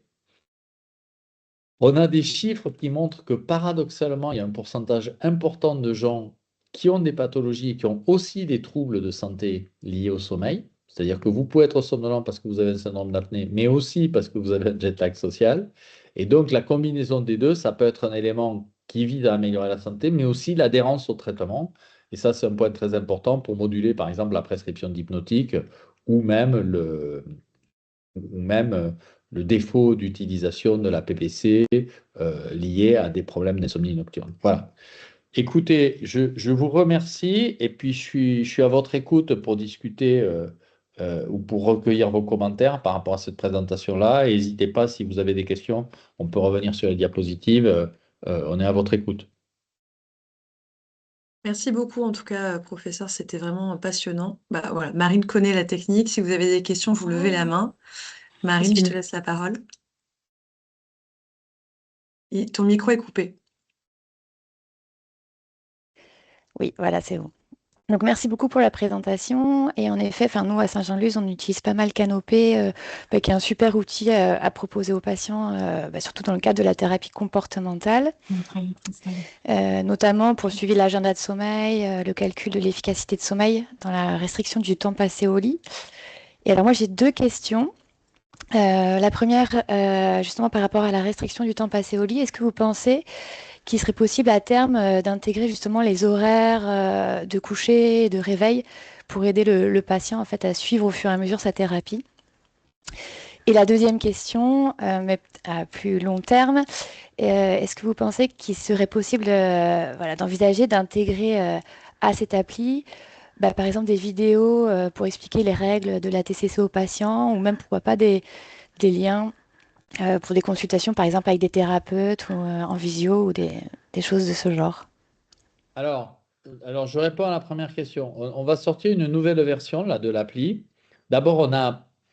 On a des chiffres qui montrent que paradoxalement, il y a un pourcentage important de gens qui ont des pathologies et qui ont aussi des troubles de santé liés au sommeil. C'est-à-dire que vous pouvez être somnolent parce que vous avez un syndrome d'apnée, mais aussi parce que vous avez un jet lag social. Et donc, la combinaison des deux, ça peut être un élément qui vise à améliorer la santé, mais aussi l'adhérence au traitement. Et ça, c'est un point très important pour moduler, par exemple, la prescription d'hypnotique ou même le défaut d'utilisation de la PPC lié à des problèmes d'insomnie nocturne. Voilà. Écoutez, je vous remercie et puis je suis à votre écoute pour discuter ou pour recueillir vos commentaires par rapport à cette présentation-là. Et n'hésitez pas, si vous avez des questions, on peut revenir sur les diapositives. On est à votre écoute. Merci beaucoup, en tout cas, professeur, c'était vraiment passionnant. Bah, voilà. Marine connaît la technique. Si vous avez des questions, vous levez la main. Marine, je te laisse la parole. Et ton micro est coupé. Oui, voilà, c'est bon. Donc, merci beaucoup pour la présentation. Et en effet, nous, à Saint-Jean-de-Luz, on utilise pas mal Canopé, qui est un super outil à proposer aux patients, surtout dans le cadre de la thérapie comportementale, notamment pour le suivi de l'agenda de sommeil, le calcul de l'efficacité de sommeil dans la restriction du temps passé au lit. Et alors, moi, j'ai deux questions. La première, justement, par rapport à la restriction du temps passé au lit, est-ce que vous pensez qu'il serait possible à terme d'intégrer justement les horaires de coucher et de réveil pour aider le patient en fait à suivre au fur et à mesure sa thérapie. Et la deuxième question, mais à plus long terme, est-ce que vous pensez qu'il serait possible d'envisager d'intégrer à cette appli par exemple des vidéos pour expliquer les règles de la TCC aux patients ou même pourquoi pas des liens pour des consultations, par exemple avec des thérapeutes ou en visio ou des choses de ce genre. Alors, je réponds à la première question. On va sortir une nouvelle version là, de l'appli. D'abord,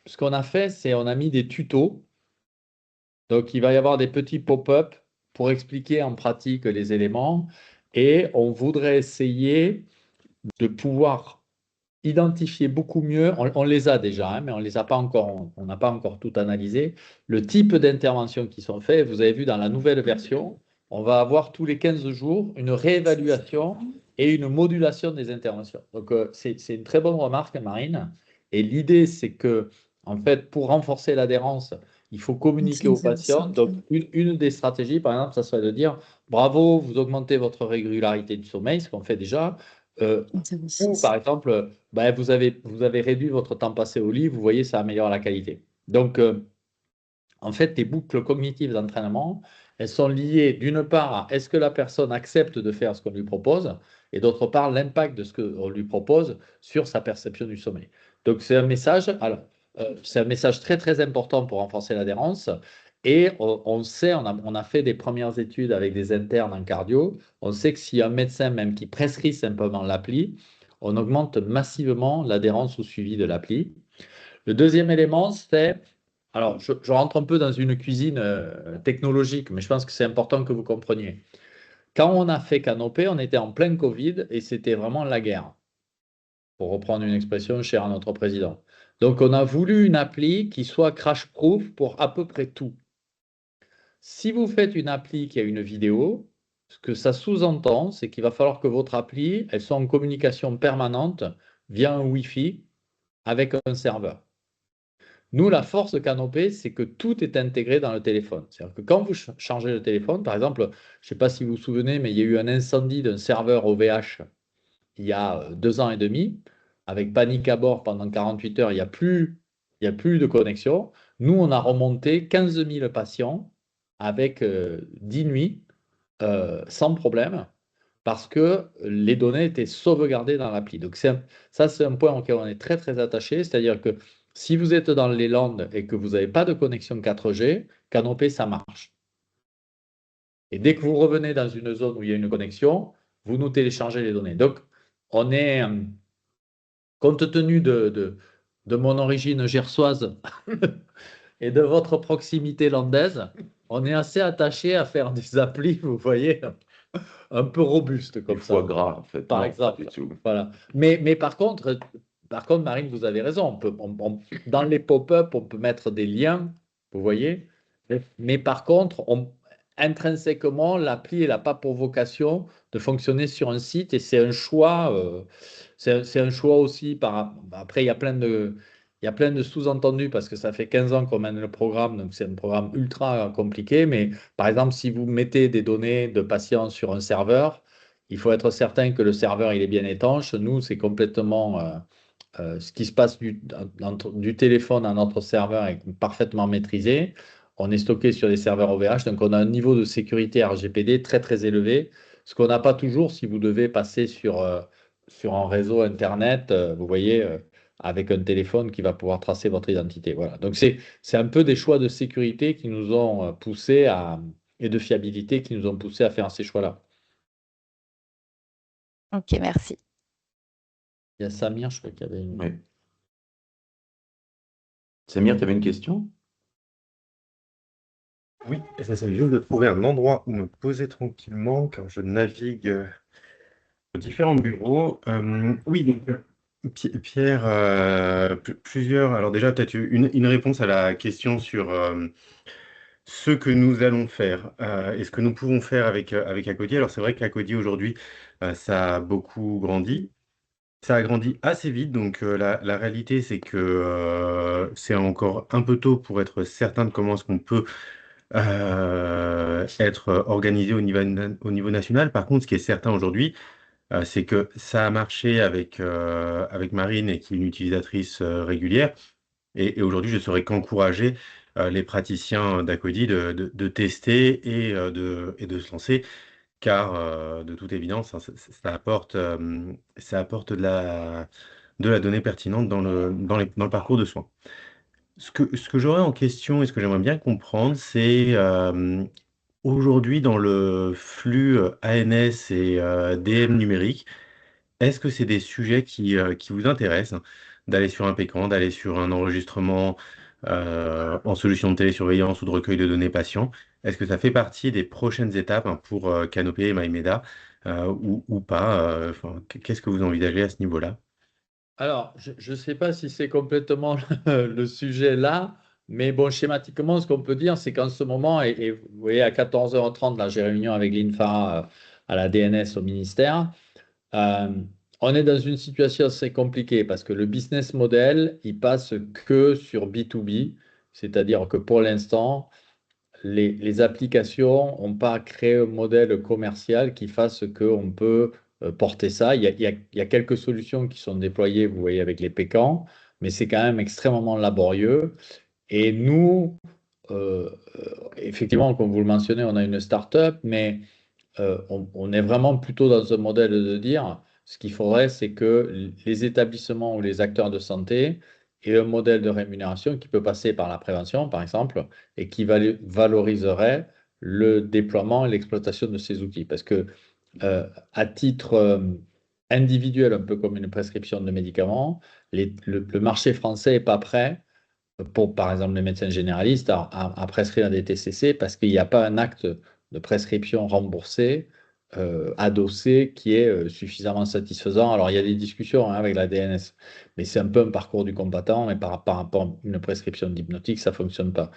ce qu'on a fait, c'est on a mis des tutos. Donc, il va y avoir des petits pop-up pour expliquer en pratique les éléments. Et on voudrait essayer de pouvoir identifier beaucoup mieux, on les a déjà, hein, mais on les a pas encore, on n'a pas encore tout analysé, le type d'interventions qui sont faites. Vous avez vu dans la nouvelle version, on va avoir tous les 15 jours une réévaluation et une modulation des interventions. Donc, c'est une très bonne remarque, Marine. Et l'idée, c'est que, en fait, pour renforcer l'adhérence, il faut communiquer aux patients. Donc, une des stratégies, par exemple, ça serait de dire, bravo, vous augmentez votre régularité du sommeil, ce qu'on fait déjà. Ou par exemple, vous avez réduit votre temps passé au lit, vous voyez, ça améliore la qualité. Donc, en fait, les boucles cognitives d'entraînement, elles sont liées d'une part à est-ce que la personne accepte de faire ce qu'on lui propose, et d'autre part, l'impact de ce qu'on lui propose sur sa perception du sommeil. Donc, c'est un message, c'est un message très, très important pour renforcer l'adhérence. Et on sait, on a fait des premières études avec des internes en cardio, on sait que s'il y a un médecin même qui prescrit simplement l'appli, on augmente massivement l'adhérence au suivi de l'appli. Le deuxième élément, c'est Alors, je rentre un peu dans une cuisine technologique, mais je pense que c'est important que vous compreniez. Quand on a fait Canopé, on était en plein Covid et c'était vraiment la guerre, pour reprendre une expression chère à notre président. Donc, on a voulu une appli qui soit crash-proof pour à peu près tout. Si vous faites une appli qui a une vidéo, ce que ça sous-entend, c'est qu'il va falloir que votre appli, elle soit en communication permanente via un Wi-Fi avec un serveur. Nous, la force de Canopé, c'est que tout est intégré dans le téléphone. C'est-à-dire que quand vous changez le téléphone, par exemple, je ne sais pas si vous vous souvenez, mais il y a eu un incendie d'un serveur OVH il y a 2 ans et demi, avec panique à bord pendant 48 heures, il y a plus de connexion. Nous, on a remonté 15 000 patients avec 10 nuits sans problème parce que les données étaient sauvegardées dans l'appli. Donc ça, c'est un point auquel on est très très attaché, c'est-à-dire que si vous êtes dans les Landes et que vous n'avez pas de connexion 4G, Canopé, ça marche. Et dès que vous revenez dans une zone où il y a une connexion, vous nous téléchargez les données. Donc, on est, compte tenu de mon origine gersoise et de votre proximité landaise, on est assez attaché à faire des applis, vous voyez, un peu robustes Du comme foie ça, gras, en fait. par Non, pas du exemple. tout. Voilà. Mais par contre, Marine, vous avez raison. Dans les pop-up, on peut mettre des liens, vous voyez. Mais par contre, intrinsèquement, l'appli, elle n'a pas pour vocation de fonctionner sur un site et c'est un choix. C'est un choix aussi. Après, il y a plein de sous-entendus parce que ça fait 15 ans qu'on mène le programme, donc c'est un programme ultra compliqué. Mais par exemple, si vous mettez des données de patients sur un serveur, il faut être certain que le serveur il est bien étanche. Nous, c'est complètement ce qui se passe du téléphone à notre serveur est parfaitement maîtrisé. On est stocké sur des serveurs OVH, donc on a un niveau de sécurité RGPD très très élevé, ce qu'on n'a pas toujours si vous devez passer sur un réseau Internet, vous voyez, avec un téléphone qui va pouvoir tracer votre identité. Voilà. Donc c'est un peu des choix de sécurité qui nous ont poussé et de fiabilité qui nous ont poussé à faire ces choix-là. Ok, merci. Il y a Samir, je crois qu'il y avait une. Oui. Samir, tu avais une question? Oui, j'essaie juste de trouver un endroit où me poser tranquillement car je navigue aux différents bureaux. Oui, donc, Pierre, plusieurs. Alors déjà, peut-être une réponse à la question sur ce que nous allons faire et ce que nous pouvons faire avec Acodi. Alors c'est vrai qu'Acodi aujourd'hui, ça a beaucoup grandi. Ça a grandi assez vite, donc la réalité, c'est que c'est encore un peu tôt pour être certain de comment est-ce qu'on peut être organisé au niveau national. Par contre, ce qui est certain aujourd'hui, c'est que ça a marché avec Marine, et qui est une utilisatrice régulière. Et aujourd'hui, je ne saurais qu'encourager les praticiens d'Acodi de tester et de se lancer, car de toute évidence, hein, ça apporte de la donnée pertinente dans le parcours de soins. Ce que j'aurais en question et ce que j'aimerais bien comprendre, c'est aujourd'hui dans le flux ANS et DM numérique, est-ce que c'est des sujets qui vous intéressent, hein, d'aller sur un pécan, d'aller sur un enregistrement en solution de télésurveillance ou de recueil de données patients? Est-ce que ça fait partie des prochaines étapes, hein, pour Canopé et MyMeda ou pas? Enfin, qu'est-ce que vous envisagez à ce niveau-là? Alors, je ne sais pas si c'est complètement le sujet là, mais bon, schématiquement, ce qu'on peut dire, c'est qu'en ce moment, et vous voyez, à 14h30, là, j'ai réunion avec l'INFA à la DNS au ministère, euh, on est dans une situation assez compliquée parce que le business model, il passe que sur B2B, c'est-à-dire que pour l'instant, les applications n'ont pas créé un modèle commercial qui fasse qu'on peut porter ça. Il y a quelques solutions qui sont déployées, vous voyez, avec les pécans, mais c'est quand même extrêmement laborieux. Et nous, effectivement, comme vous le mentionnez, on a une start-up, mais on est vraiment plutôt dans un modèle de dire, ce qu'il faudrait, c'est que les établissements ou les acteurs de santé aient un modèle de rémunération qui peut passer par la prévention, par exemple, et qui valoriserait le déploiement et l'exploitation de ces outils. Parce que à titre individuel, un peu comme une prescription de médicaments, le marché français n'est pas prêt pour, par exemple, les médecins généralistes à prescrire des TCC parce qu'il n'y a pas un acte de prescription remboursé, adossé, qui est suffisamment satisfaisant. Alors, il y a des discussions, hein, avec la DNS, mais c'est un peu un parcours du combattant et par rapport à une prescription d'hypnotique, ça ne fonctionne pas.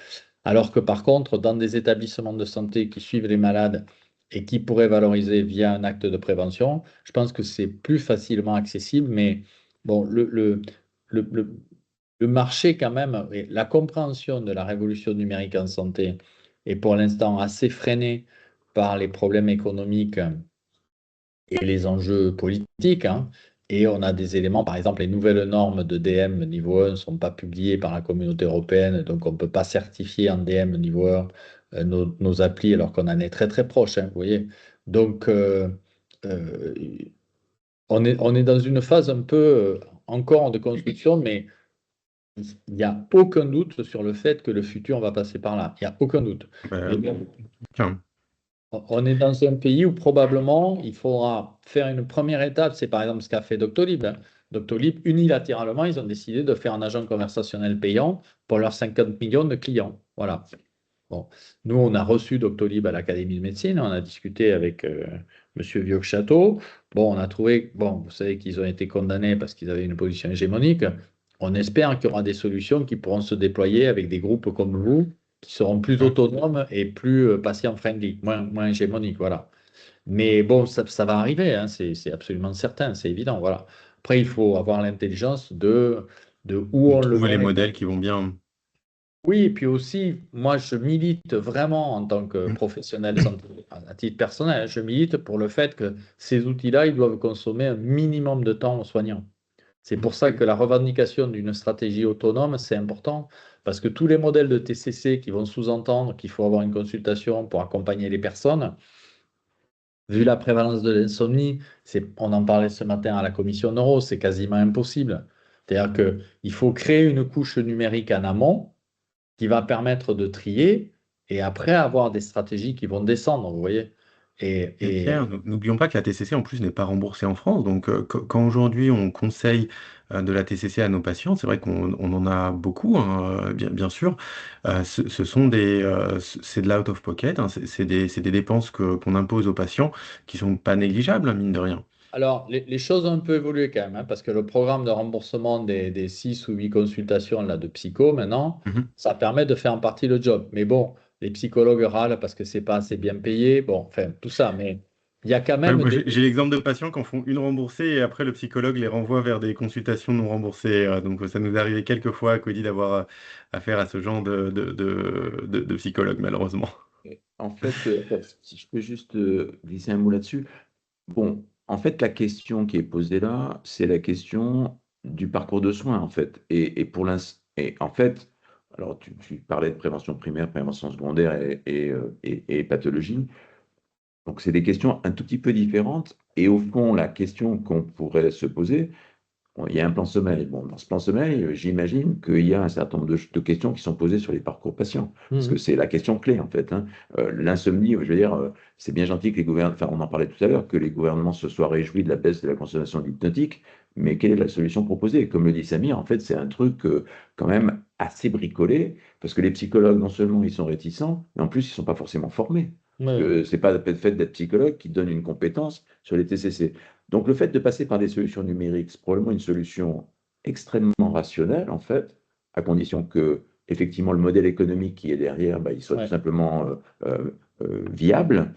Alors que par contre, dans des établissements de santé qui suivent les malades et qui pourraient valoriser via un acte de prévention, je pense que c'est plus facilement accessible, mais bon, le, le- le marché quand même, et la compréhension de la révolution numérique en santé est pour l'instant assez freinée par les problèmes économiques et les enjeux politiques, hein. Et on a des éléments, par exemple, les nouvelles normes de DM niveau 1 ne sont pas publiées par la communauté européenne, donc on ne peut pas certifier en DM niveau 1 nos applis alors qu'on en est très très proche, hein, vous voyez. Donc, euh, on est dans une phase un peu encore de construction, mais il n'y a aucun doute sur le fait que le futur va passer par là. Il n'y a aucun doute. Bah, Mais bon, tiens, on est dans un pays où probablement il faudra faire une première étape. C'est par exemple ce qu'a fait Doctolib, hein. Doctolib, unilatéralement, ils ont décidé de faire un agent conversationnel payant pour leurs 50 millions de clients. Voilà. Bon. Nous, on a reçu Doctolib à l'Académie de médecine, on a discuté avec Monsieur Vieux-Château. Bon, on a trouvé, bon, vous savez qu'ils ont été condamnés parce qu'ils avaient une position hégémonique. On espère qu'il y aura des solutions qui pourront se déployer avec des groupes comme vous, qui seront plus hein, autonomes et plus patient-friendly, moins hégémoniques, voilà. Mais bon, ça va arriver, hein, c'est absolument certain, c'est évident, voilà. Après, il faut avoir l'intelligence de où de on le trouver les met. modèles qui vont bien. Oui, et puis aussi, moi, je milite vraiment en tant que professionnel de santé, à titre personnel, je milite pour le fait que ces outils-là, ils doivent consommer un minimum de temps aux soignants. C'est pour ça que la revendication d'une stratégie autonome, c'est important, parce que tous les modèles de TCC qui vont sous-entendre qu'il faut avoir une consultation pour accompagner les personnes, vu la prévalence de l'insomnie, on en parlait ce matin à la commission neuro, c'est quasiment impossible. C'est-à-dire qu'il faut créer une couche numérique en amont qui va permettre de trier et après avoir des stratégies qui vont descendre, vous voyez. Et, Et et, Pierre, n'oublions pas que la TCC en plus n'est pas remboursée en France. Donc, quand aujourd'hui on conseille de la TCC à nos patients, c'est vrai qu'on en a beaucoup, hein, bien sûr. Ce sont c'est de l'out of pocket, hein, c'est des dépenses qu'on impose aux patients qui sont pas négligeables, hein, mine de rien. alors, les choses ont un peu évolué quand même, hein, parce que le programme de remboursement des 6 ou 8 consultations là, de psycho, maintenant, Mhm. ça permet de faire en partie le job. Mais bon, les psychologues râlent parce que c'est pas assez bien payé. Bon, enfin, tout ça. Mais il y a quand Ouais, même moi, des... j'ai l'exemple de patients qui en font une remboursée et après le psychologue les renvoie vers des consultations non remboursées. Donc ça nous est arrivé quelques fois à Cody d'avoir affaire à ce genre de psychologue, malheureusement. En fait, si je peux juste glisser un mot là-dessus. Bon, en fait, la question qui est posée là, c'est la question du parcours de soins, en fait. Et en fait, alors tu parlais de prévention primaire, prévention secondaire et pathologie. Donc, c'est des questions un tout petit peu différentes. Et au fond, la question qu'on pourrait se poser, bon, il y a un plan sommeil. Bon, dans ce plan sommeil, j'imagine qu'il y a un certain nombre de questions qui sont posées sur les parcours patients, parce que Mhm. c'est la question clé en fait, hein. L'insomnie, je veux dire, c'est bien gentil que les gouvernements, enfin, on en parlait tout à l'heure, que les gouvernements se soient réjouis de la baisse de la consommation d'hypnotiques, mais quelle est la solution proposée? Comme le dit Samir, en fait, c'est un truc quand même assez bricolé, parce que les psychologues, non seulement ils sont réticents, mais en plus, ils ne sont pas forcément formés. Parce Ouais. que c'est pas le fait d'être psychologue qui donne une compétence sur les TCC. Donc, le fait de passer par des solutions numériques, c'est probablement une solution extrêmement rationnelle, en fait, à condition que, effectivement, le modèle économique qui est derrière, bah, il soit tout Ouais. simplement viable.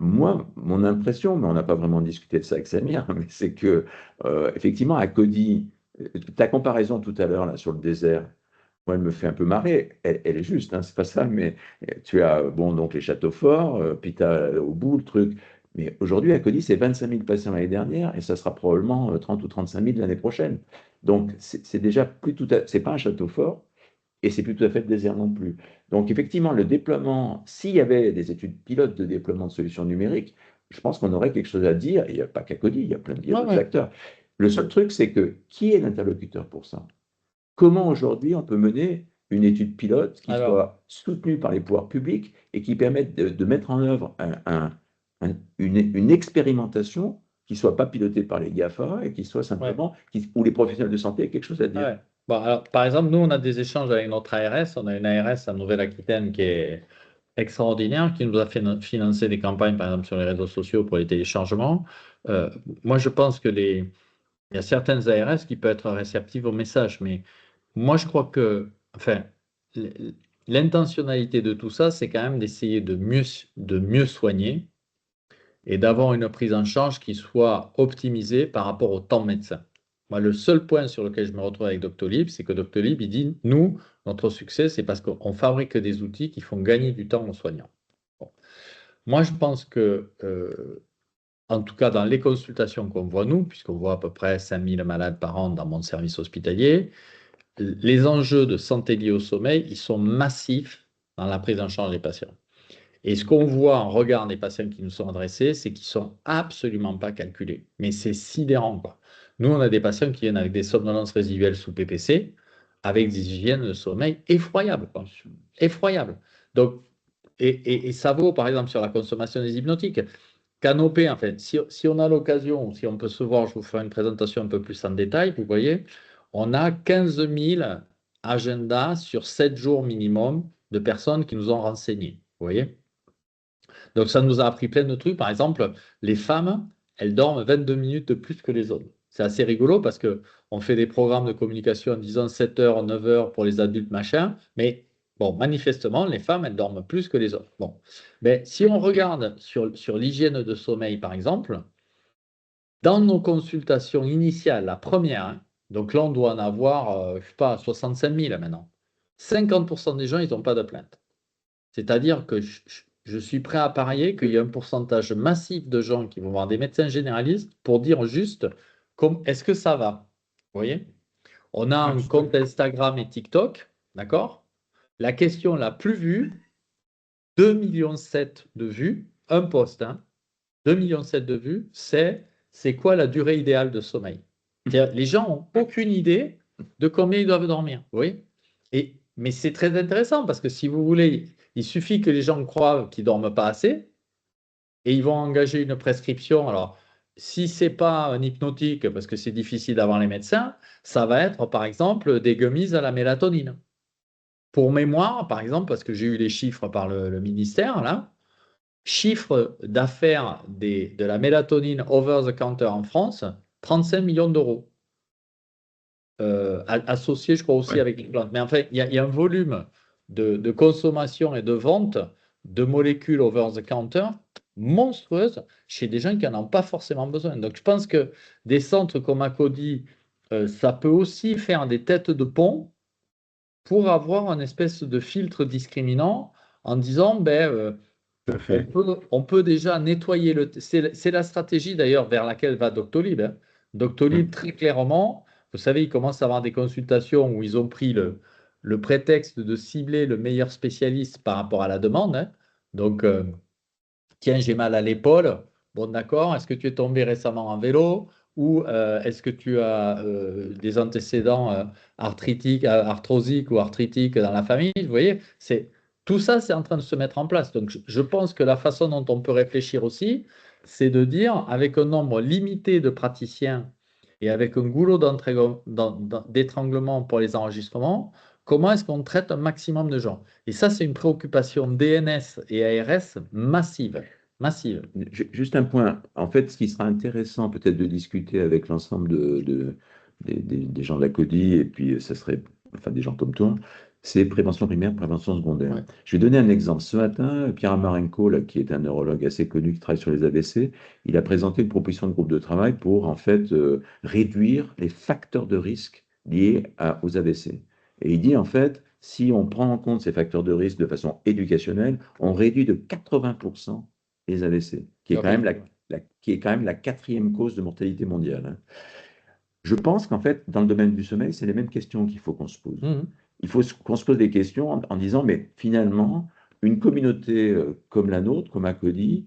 Moi, mon impression, mais on n'a pas vraiment discuté de ça avec Samir, mais c'est que, effectivement, à Cody, ta comparaison tout à l'heure là sur le désert, moi, elle me fait un peu marrer. Elle est juste, hein, c'est pas ça, mais tu as bon donc les châteaux forts, puis tu as au bout le truc. Mais aujourd'hui, à Cody, c'est 25 000 patients l'année dernière et ça sera probablement 30 ou 35 000 l'année prochaine. Donc, c'est déjà plus tout à... C'est pas un château fort et c'est plus tout à fait le désert non plus. Donc, effectivement, le déploiement, s'il y avait des études pilotes de déploiement de solutions numériques, je pense qu'on aurait quelque chose à dire. Et il n'y a pas qu'à Cody, il y a Ouais, d'autres ouais. acteurs. Le seul truc, c'est que qui est l'interlocuteur pour ça? Comment aujourd'hui on peut mener une étude pilote qui Alors, soit soutenue par les pouvoirs publics et qui permette de mettre en œuvre une expérimentation qui ne soit pas pilotée par les GAFA et qui soit ouais. simplement où les professionnels de santé aient quelque chose à dire. Ouais. Bon, alors, par exemple, nous, on a des échanges avec notre ARS. On a une ARS en Nouvelle-Aquitaine qui est extraordinaire, qui nous a financé des campagnes, par exemple, sur les réseaux sociaux pour les téléchargements. Euh, Moi, je pense que il y a certaines ARS qui peuvent être réceptives au message, mais moi, je crois que, enfin, l'intentionnalité de tout ça, c'est quand même d'essayer de mieux soigner et d'avoir une prise en charge qui soit optimisée par rapport au temps médecin. Moi, le seul point sur lequel je me retrouve avec Doctolib, c'est que Doctolib, il dit, nous, notre succès, c'est parce qu'on fabrique des outils qui font gagner du temps aux soignants. Bon. Moi, je pense que, en tout cas, dans les consultations qu'on voit, nous, puisqu'on voit à peu près 5000 malades par an dans mon service hospitalier, les enjeux de santé liés au sommeil, ils sont massifs dans la prise en charge des patients. Et ce qu'on voit en regard des patients qui nous sont adressés, c'est qu'ils ne sont absolument pas calculés. Mais c'est sidérant, quoi. Nous, on a des patients qui viennent avec des somnolences résiduelles sous PPC, avec des hygiènes de sommeil effroyables, quoi. Effroyables. Donc, et ça vaut, par exemple, sur la consommation des hypnotiques. Canopé, en fait, si on a l'occasion, si on peut se voir, je vous ferai une présentation un peu plus en détail, vous voyez, on a 15 000 agendas sur 7 jours minimum de personnes qui nous ont renseignés. Vous voyez? Donc, ça nous a appris plein de trucs. Par exemple, les femmes, elles dorment 22 minutes de plus que les hommes. C'est assez rigolo parce qu'on fait des programmes de communication en disant 7 heures, 9 heures pour les adultes, machin. Mais bon, manifestement, les femmes, elles dorment plus que les hommes. Bon. Mais si on regarde sur l'hygiène de sommeil, par exemple, dans nos consultations initiales, la première, hein, donc là, on doit en avoir, je ne sais pas, 65 000 maintenant. 50% des gens, ils n'ont pas de plainte. C'est-à-dire que je suis prêt à parier qu'il y a un pourcentage massif de gens qui vont voir des médecins généralistes pour dire juste est-ce que ça va? Vous voyez? On a un compte Instagram et TikTok, d'accord? La question la plus vue, 2,7 millions de vues, un post, hein, 2,7 millions de vues, c'est quoi la durée idéale de sommeil? C'est-à-dire, les gens n'ont aucune idée de combien ils doivent dormir. Oui. Mais c'est très intéressant parce que si vous voulez, il suffit que les gens croient qu'ils ne dorment pas assez et ils vont engager une prescription. Alors, si ce n'est pas un hypnotique, parce que c'est difficile d'avoir les médecins, ça va être par exemple des gummies à la mélatonine. Pour mémoire, par exemple, parce que j'ai eu les chiffres par le ministère, là, chiffre d'affaires de la mélatonine over the counter en France, 35 millions d'euros. Associé, je crois, aussi avec les plantes. Mais en fait, il y a un volume de consommation et de vente de molécules over the counter monstrueuse chez des gens qui n'en ont pas forcément besoin. Donc, je pense que des centres comme Acodi, ça peut aussi faire des têtes de pont pour avoir un espèce de filtre discriminant en disant, ben, on peut déjà nettoyer c'est la stratégie d'ailleurs vers laquelle va Doctolib, hein. Doctolib, très clairement, vous savez, ils commencent à avoir des consultations où ils ont pris le prétexte de cibler le meilleur spécialiste par rapport à la demande, hein. Donc, tiens, j'ai mal à l'épaule. Bon, d'accord. Est-ce que tu es tombé récemment en vélo ou est-ce que tu as des antécédents arthritiques, arthrosiques ou arthritiques dans la famille? Vous voyez, tout ça, c'est en train de se mettre en place. Donc, je pense que la façon dont on peut réfléchir aussi, c'est de dire, avec un nombre limité de praticiens et avec un goulot d'étranglement pour les enregistrements, comment est-ce qu'on traite un maximum de gens? Et ça, c'est une préoccupation DNS et ARS massive. Massive. Juste un point. En fait, ce qui sera intéressant peut-être de discuter avec l'ensemble des gens de la CODI, et puis ça serait, enfin des gens comme toi, c'est prévention primaire, prévention secondaire. Ouais. Je vais donner un exemple. Ce matin, Pierre Amarenko, là, qui est un neurologue assez connu qui travaille sur les AVC, il a présenté une proposition de groupe de travail pour en fait réduire les facteurs de risque liés aux AVC. Et il dit en fait, si on prend en compte ces facteurs de risque de façon éducationnelle, on réduit de 80% les AVC, qui est quand même qui est quand même la quatrième cause de mortalité mondiale, hein. Je pense qu'en fait, dans le domaine du sommeil, c'est les mêmes questions qu'il faut qu'on se pose. Il faut qu'on se pose des questions en disant, mais finalement, une communauté comme la nôtre, comme Acodi,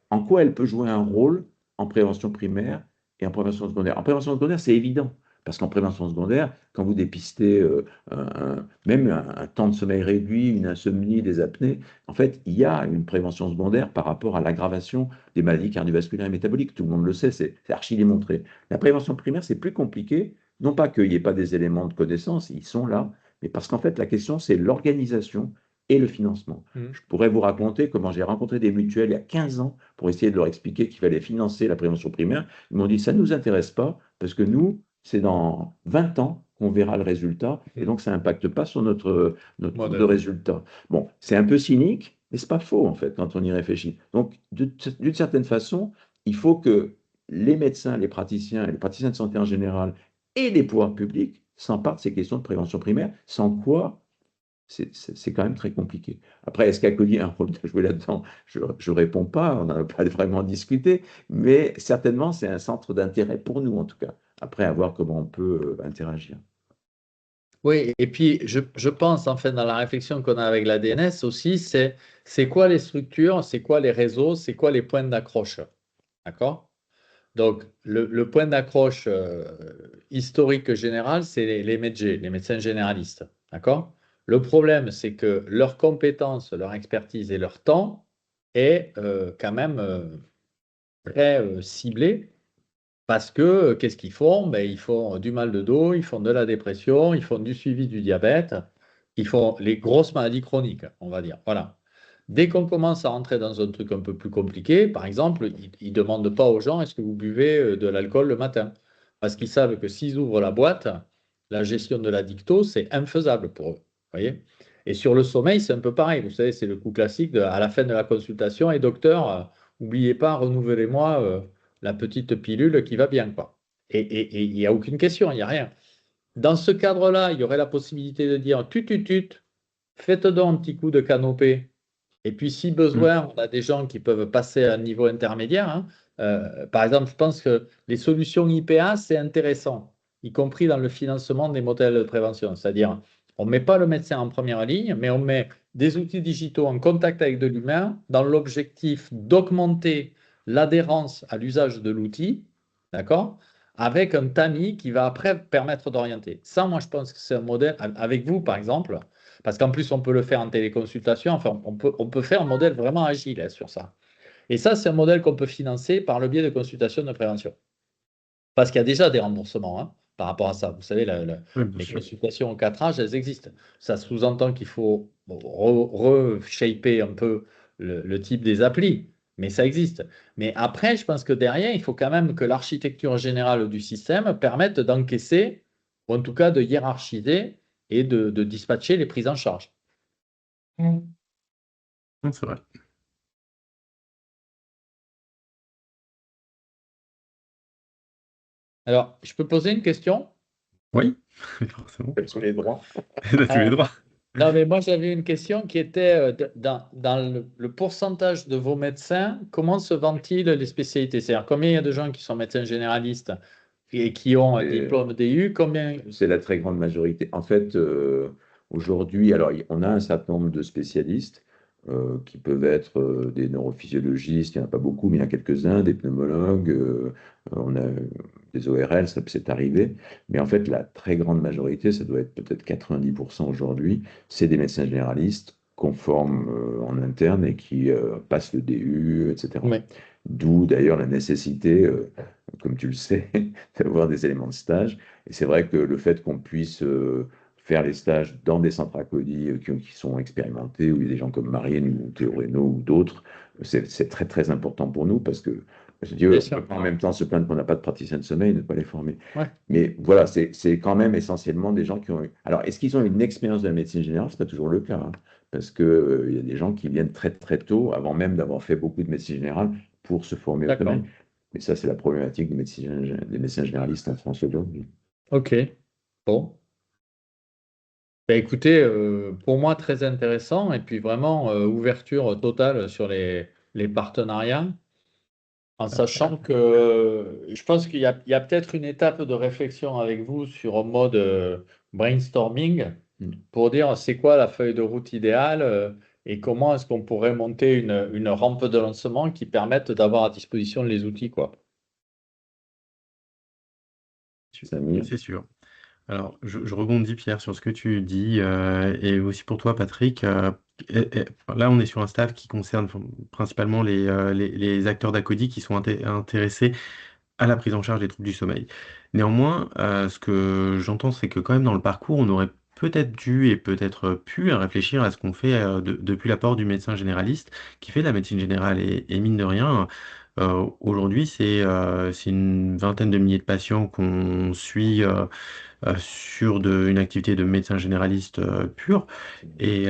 en quoi elle peut jouer un rôle en prévention primaire et en prévention secondaire? En prévention secondaire, c'est évident. Parce qu'en prévention secondaire, quand vous dépistez même un temps de sommeil réduit, une insomnie, des apnées, en fait, il y a une prévention secondaire par rapport à l'aggravation des maladies cardiovasculaires et métaboliques. Tout le monde le sait, c'est archi démontré. La prévention primaire, c'est plus compliqué Non pas qu'il n'y ait pas des éléments de connaissance, ils sont là, mais parce qu'en fait, la question, c'est l'organisation et le financement. Mm. Je pourrais vous raconter comment j'ai rencontré des mutuelles il y a 15 ans pour essayer de leur expliquer qu'il fallait financer la prévention primaire. Ils m'ont dit, ça ne nous intéresse pas, parce que nous, c'est dans 20 ans qu'on verra le résultat, et donc ça n'impacte pas sur notre cours de Modèle. résultat. Bon, c'est un peu cynique, mais c'est pas faux, en fait, quand on y réfléchit. Donc, d'une certaine façon, il faut que les médecins, les praticiens et les praticiens de santé en général et les pouvoirs publics s'emparent de ces questions de prévention primaire, sans quoi c'est quand même très compliqué. Après, est-ce qu'Acoli a un rôle à jouer là-dedans? Je ne réponds pas, on n'en a pas vraiment discuté, mais certainement c'est un centre d'intérêt pour nous en tout cas. Après, à voir comment on peut interagir. Oui, et puis je pense, en fait, dans la réflexion qu'on a avec la DNS aussi, c'est quoi les structures, c'est quoi les réseaux, c'est quoi les points d'accroche. D'accord? Donc, le point d'accroche historique général, c'est les médecins, les médecins généralistes. D'accord? Le problème, c'est que leurs compétences, leur expertise et leur temps est quand même très ciblé. Parce que qu'est-ce qu'ils font? Ben, ils font du mal de dos, ils font de la dépression, ils font du suivi du diabète, ils font les grosses maladies chroniques, on va dire. Voilà. Dès qu'on commence à rentrer dans un truc un peu plus compliqué, par exemple, ils ne demandent pas aux gens est-ce que vous buvez de l'alcool le matin? Parce qu'ils savent que s'ils ouvrent la boîte, la gestion de la dicto, c'est infaisable pour eux. Voyez? Et sur le sommeil, c'est un peu pareil. Vous savez, c'est le coup classique à la fin de la consultation. Et docteur, n'oubliez pas, renouvelez-moi la petite pilule qui va bien, quoi. Et il n'y a aucune question, il n'y a rien. Dans ce cadre-là, il y aurait la possibilité de dire faites donc un petit coup de canopée. Et puis, si Mm. besoin, on a des gens qui peuvent passer à un niveau intermédiaire, hein. Par exemple, je pense que les solutions IPA, c'est intéressant, y compris dans le financement des modèles de prévention. C'est-à-dire, on ne met pas le médecin en première ligne, mais on met des outils digitaux en contact avec de l'humain dans l'objectif d'augmenter l'adhérence à l'usage de l'outil, d'accord? Avec un tamis qui va après permettre d'orienter. Ça, moi, je pense que c'est un modèle, avec vous, par exemple, parce qu'en plus, on peut le faire en téléconsultation. Enfin, on peut faire un modèle vraiment agile, hein, sur ça. Et ça, c'est un modèle qu'on peut financer par le biais de consultations de prévention. Parce qu'il y a déjà des remboursements, hein, par rapport à ça. Vous savez, Oui, bien les sûr. consultations au 4 âges, elles existent. Ça sous-entend qu'il faut reshaper un peu le type des applis, mais ça existe. Mais après, je pense que derrière, il faut quand même que l'architecture générale du système permette d'encaisser, ou en tout cas de hiérarchiser et de dispatcher les prises en charge. Non, c'est vrai. Alors, je peux poser une question? Oui, forcément. Quels sont les droits? Elle a tous les Euh, droits. non, mais moi, j'avais une question qui était dans le pourcentage de vos médecins, comment se vend-il les spécialités? C'est-à-dire, combien il y a de gens qui sont médecins généralistes et qui ont un Et diplôme DU? Combien? c'est la très grande majorité. En fait, aujourd'hui, alors on a un certain nombre de spécialistes qui peuvent être des neurophysiologistes, il n'y en a pas beaucoup, mais il y en a quelques-uns, des pneumologues, on a des ORL, ça c'est arrivé. Mais en fait, la très grande majorité, ça doit être peut-être 90% aujourd'hui, c'est des médecins généralistes qu'on forme en interne et qui passent le DU, etc. Oui, D'où d'ailleurs la nécessité, comme tu le sais, d'avoir des éléments de stage. Et c'est vrai que le fait qu'on puisse faire les stages dans des centres à Cody qui sont expérimentés, où il y a des gens comme Marine ou Théo Reynaud ou d'autres, c'est très très important pour nous parce que, je dis, on bien ne peut sûr. pas en même temps se plaindre qu'on n'a pas de praticiens de sommeil et ne pas les former. Ouais. Mais voilà, c'est quand même essentiellement des gens qui ont eu. Alors, est-ce qu'ils ont une expérience de la médecine générale? Ce n'est pas toujours le cas, hein, parce qu'il y a des gens qui viennent très très tôt, avant même d'avoir fait beaucoup de médecine générale, pour se former au sommeil. D'accord. Mais ça, c'est la problématique des médecins généralistes en France aujourd'hui. OK. Bon. Ben, écoutez, pour moi, très intéressant. Et puis vraiment, ouverture totale sur les partenariats. En sachant que je pense qu'il y a peut-être une étape de réflexion avec vous sur un mode brainstorming Mm. pour dire c'est quoi la feuille de route idéale et comment est-ce qu'on pourrait monter une rampe de lancement qui permette d'avoir à disposition les outils, quoi. Samir. C'est sûr. Alors, je rebondis, Pierre, sur ce que tu dis, et aussi pour toi, Patrick. Enfin, là, on est sur un staff qui concerne principalement les acteurs d'Acodi qui sont intéressés à la prise en charge des troubles du sommeil. Néanmoins, ce que j'entends, c'est que quand même dans le parcours, on aurait peut-être dû et peut-être pu réfléchir à ce qu'on fait depuis l'apport du médecin généraliste qui fait de la médecine générale. Et mine de rien, aujourd'hui, c'est une vingtaine de milliers de patients qu'on suit sur une activité de médecin généraliste pur. Et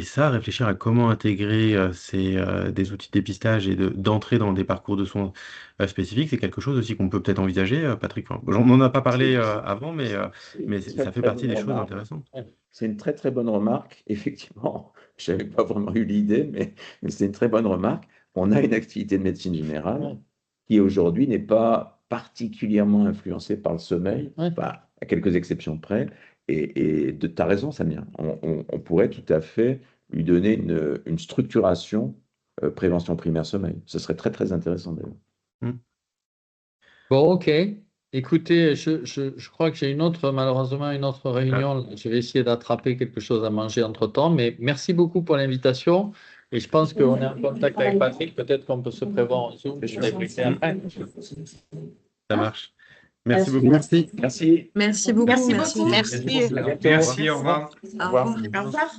ça, réfléchir à comment intégrer des outils de dépistage et d'entrer dans des parcours de soins spécifiques, c'est quelque chose aussi qu'on peut peut-être envisager, Patrick. Enfin, on n'en a pas parlé avant, mais C'est une très, ça fait très partie bonne des choses remarque. intéressantes. C'est une très très bonne remarque. Effectivement, je n'avais pas vraiment eu l'idée, mais c'est une très bonne remarque. On a une activité de médecine générale qui aujourd'hui n'est pas particulièrement influencée par le sommeil, Ouais. enfin, à quelques exceptions près. Et tu as raison, Samir. On pourrait tout à fait lui donner une structuration prévention primaire sommeil. Ce serait très très intéressant d'ailleurs. Mm. Bon, ok. Écoutez, je crois que j'ai malheureusement une autre réunion. Je vais essayer d'attraper quelque chose à manger entre-temps, mais merci beaucoup pour l'invitation. Et je pense qu'on est en contact avec Patrick. Peut-être qu'on peut se prévoir en Zoom pour débriefer après. Ça marche. Merci beaucoup. Merci. Merci. Merci beaucoup. Merci Merci. beaucoup. Merci. À bientôt. Merci, au revoir. Au revoir. Au revoir.